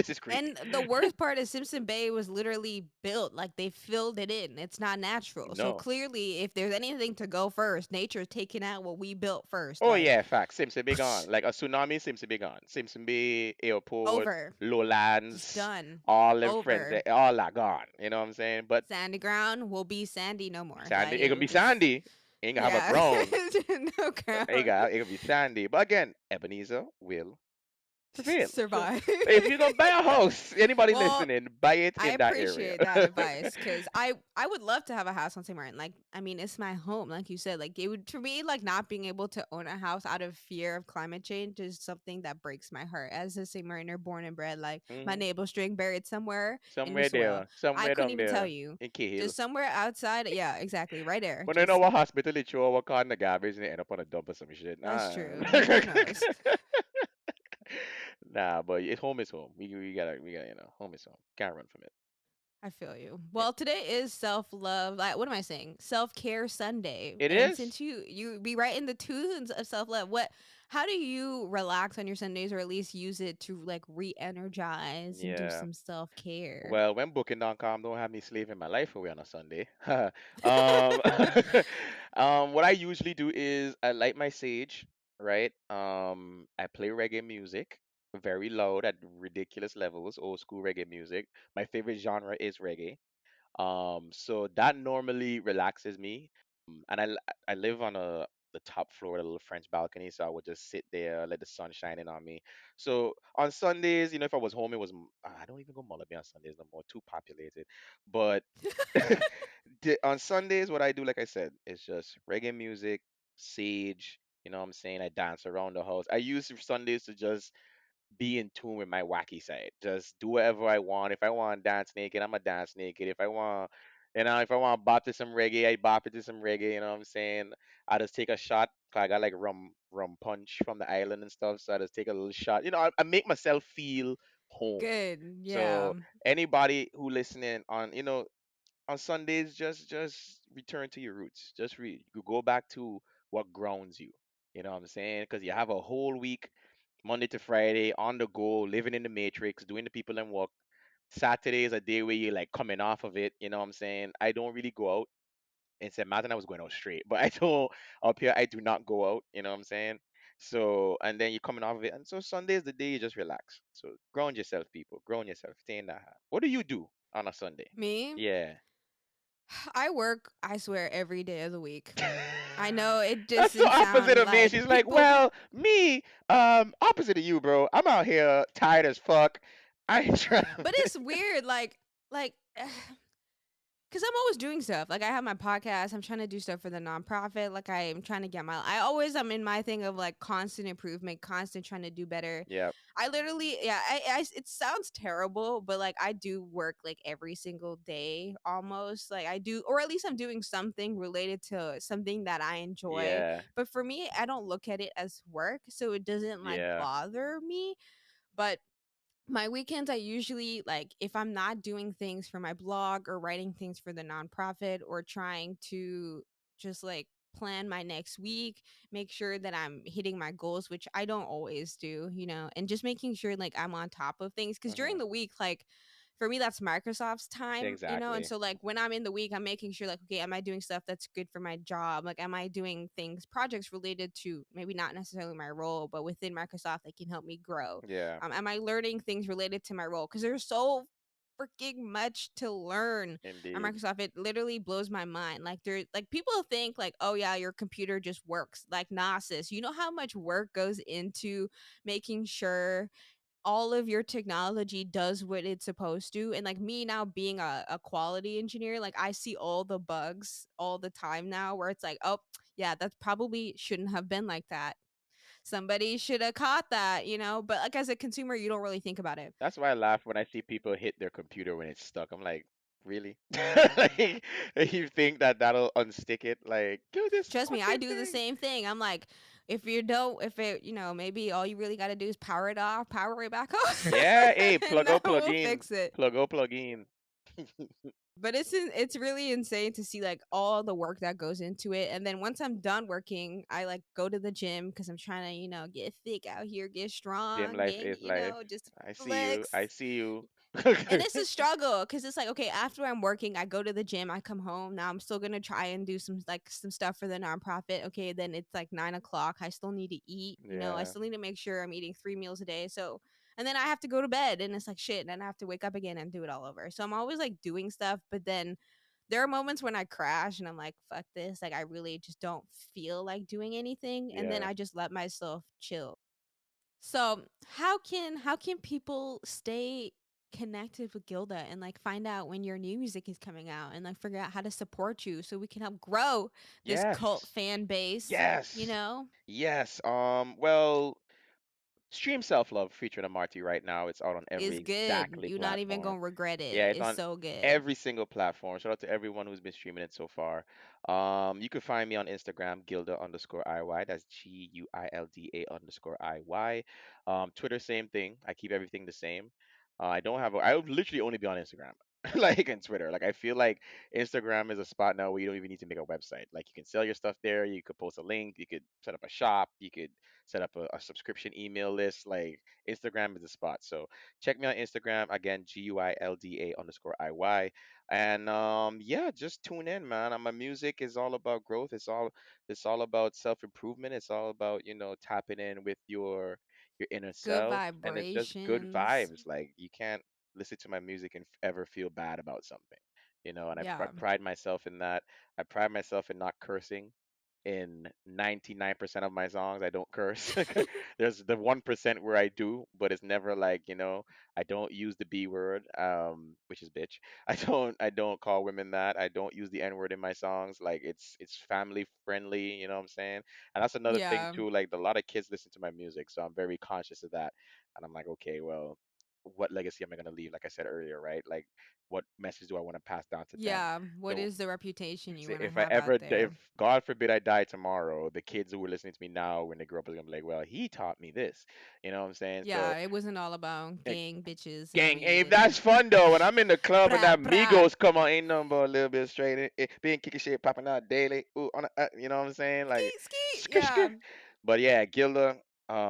is creepy. and the worst part is Simpson Bay was literally built like they filled it in. It's not natural. So No. clearly, if there's anything to go first, nature's taking out what we built first. Oh Like yeah, fact. Simpson Bay gone. Like a tsunami, Simpson Bay gone. Simpson Bay, Airport, over, just lowlands, done, all them friends, over. they all are gone. You know what I'm saying? But Sandy ground will be sandy no more. sandy, Like it it gonna was be just sandy. Ain't gonna have a yeah, ground. no ground. It gonna be sandy. But again, Ebenezer will prevail. So Survive. if you're gonna buy a house, anybody Well, listening, buy it I in that area. appreciate that advice because I would love to have a house on St. Martin. Like, I mean, it's my home, like you said. Like, it would for me, like not being able to own a house out of fear of climate change is something that breaks my heart. As a St. Martiner, born and bred, like my hmm navel string buried somewhere in the Somewhere soil. there, I somewhere couldn't down even tell there you. in Cahill. Just somewhere outside. Yeah, exactly, right there. When I know Just what hospital they throw our car in the garbage and they end up on a dump or some shit. that's Nah. true. Who knows? Nah, but home is home. We gotta home is home. Can't run from it. I feel you. It, Well, today is self love. Like, what am I saying? Self care Sunday. it And is. since you be right in the tunes of self love, what? How do you relax on your Sundays, or at least use it to like re-energize and do Yeah. some self care? Well, when Booking.com don't have me slaving my life away on a Sunday, what I usually do is I light my sage, right? I play reggae music very loud at ridiculous levels, old school reggae music. My favorite genre is reggae. So that normally relaxes me. And I live on the top floor, of a little French balcony, so I would just sit there, let the sun shine in on me. So on Sundays, if I was home, it was I don't even go Mullaby on Sundays no more, too populated. But on Sundays, what I do, like I said, is just reggae music, sage. You know what I'm saying? I dance around the house. I use Sundays to just be in tune with my wacky side. Just do whatever I want. If I want to dance naked, I'm a dance naked. If I want to bop to some reggae, I bop it to some reggae. You know what I'm saying? I just take a shot. 'Cause I got like rum punch from the island and stuff. So I just take a little shot. I make myself feel home. Good. Yeah. So anybody who listening on Sundays, just return to your roots. You go back to what grounds you. You know what I'm saying? Because you have a whole week, Monday to Friday, on the go, living in the matrix, doing the people and work. Saturday is a day where you're like coming off of it. You know what I'm saying? I don't really go out. In St. Maarten, I was going out straight, but I don't up here. I do not go out. You know what I'm saying? So, and then you're coming off of it, and so Sunday is the day you just relax. So ground yourself, people. Ground yourself. Stay in that. What do you do on a Sunday? Me, Yeah. I work, I swear, every day of the week. I know it That's the doesn't opposite sound of me. like She's like, people, well, me, opposite of you, bro. I'm out here tired as fuck. I ain't trying. but it's weird. Like, because I'm always doing stuff. Like I have my podcast. I'm trying to do stuff for the nonprofit. Like I'm trying to get my. I always am in my thing of like constant improvement, constant trying to do better. Yeah. I literally, yeah. It sounds terrible, but like I do work like every single day almost. Like I do, or at least I'm doing something related to something that I enjoy. Yeah. But for me, I don't look at it as work, so it doesn't like Yeah. bother me. But my weekends I usually like if I'm not doing things for my blog or writing things for the nonprofit or trying to just like plan my next week, make sure that I'm hitting my goals, which I don't always do, and just making sure like I'm on top of things cuz during Hmm. the week like for me that's Microsoft's time, and Exactly. so like when I'm in the week I'm making sure like okay, am I doing stuff that's good for my job? Like am I doing things projects related to maybe not necessarily my role but within Microsoft that can help me grow? Yeah. Am I learning things related to my role? Because there's so freaking much to learn at Indeed. Microsoft. It literally blows my mind. Like there, like people think like, oh yeah, your computer just works. Like nah, sis, you know how much work goes into making sure all of your technology does what it's supposed to. And like me now being a quality engineer, like I see all the bugs all the time now where it's like, oh yeah, that probably shouldn't have been like that. Somebody should have caught that, but like as a consumer, you don't really think about it. That's why I laugh when I see people hit their computer when it's stuck. I'm like, really? Like, you think that that'll unstick it? Like, do this Trust me, I fucking do the thing. same thing. I'm like, if you don't, if it, maybe all you really got to do is power it off, power it back on, Yeah. Hey, and plug that out, plug will in. fix it. Plug out, plug in. But it's really insane to see like all the work that goes into it. And then once I'm done working, I like go to the gym because I'm trying to, get thick out here, get Gym strong, life get, is life. just I see you. I flex. see you. And it's a struggle because it's like, okay, after I'm working, I go to the gym, I come home. Now I'm still gonna try and do some stuff for the nonprofit. Okay, then it's like 9 o'clock. I still need to eat. I Yeah. still need to make sure I'm eating 3 meals a day. So, and then I have to go to bed, and it's like shit. And then I have to wake up again and do it all over. So I'm always like doing stuff, but then there are moments when I crash and I'm like, fuck this. Like I really just don't feel like doing anything, and then Yeah. I just let myself chill. So, how can people stay connected with Gilda and like find out when your new music is coming out and like figure out how to support you so we can help grow this cult Yes. fan base, you Yes. know? Yes. Well, stream Self Love featuring Amarty right now. It's out on every Is good. exactly You're not even platform. gonna regret it. Yeah, it's It's on so good. every single platform. Shout out to everyone who's been streaming it so far. You can find me on Instagram, Gilda underscore IY. That's GUILDA_IY. Twitter, same thing. I keep everything the same. I don't have. I would literally only be on Instagram. like in Twitter. Like I feel like Instagram is a spot now where you don't even need to make a website. Like you can sell your stuff there. You could post a link. You could set up a shop. You could set up a subscription email list. Like Instagram is a spot. So check me on Instagram again, GUILDA_IY. And yeah, just tune in, man. My music is all about growth. It's all about self improvement. It's all about tapping in with your inner Good self, and it's just good vibrations. vibes. Like you can't listen to my music and ever feel bad about something, and Yeah. pride myself in that. I pride myself in not cursing. In 99% of my songs, I don't curse. There's the 1% where I do, but it's never like, I don't use the B word, which is bitch. I don't call women that. I don't use the N word in my songs. Like it's family friendly, you know what I'm saying? And that's another thing Yeah. too, like a lot of kids listen to my music, so I'm very conscious of that. And I'm like, okay, well, what legacy am I gonna leave? Like I said earlier, right? Like what message do I want to pass down to them? Yeah. What The is the reputation you say want to if I have ever, out there? if God forbid I die tomorrow, the kids who are listening to me now when they grow up are gonna be like, well, he taught me this. You know what I'm saying? So Yeah, it wasn't all about eh, gang bitches and gang, hey, weed that's and fun though. When I'm in the club and pra that pra. Migos come on, ain't nothing but a little bit straight. Being kicking shit, popping out daily. Ooh, you know what I'm saying? Like, Skeet skeet. skr skr. Yeah. But yeah, Gilda,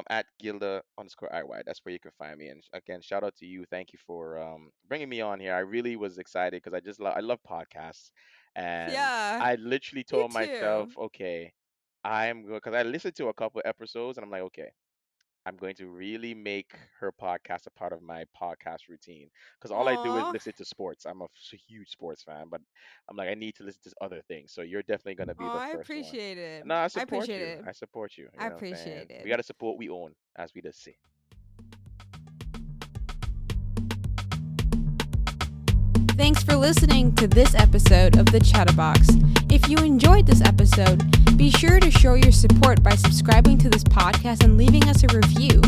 at Gilda_IY. That's where you can find me. And again, shout out to you. Thank you for bringing me on here. I really was excited because I love podcasts, and Yeah. I literally You told myself, too. okay, I'm good because I listened to a couple episodes and I'm like, okay, I'm going to really make her podcast a part of my podcast routine because all I do is Aw. listen to sports. I'm a huge sports fan, but I'm like, I need to listen to other things. So you're definitely going to be Oh, the I first one. appreciate it. No, I I support appreciate you. it. I support you. I You know what I'm saying? appreciate We it. got to support what we own, as we just say. Thanks for listening to this episode of the Chatterbox. If you enjoyed this episode, be sure to show your support by subscribing to this podcast and leaving us a review.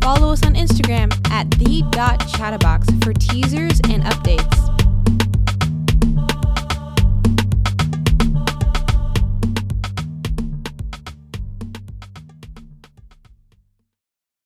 Follow us on Instagram at the.chatterbox for teasers and updates.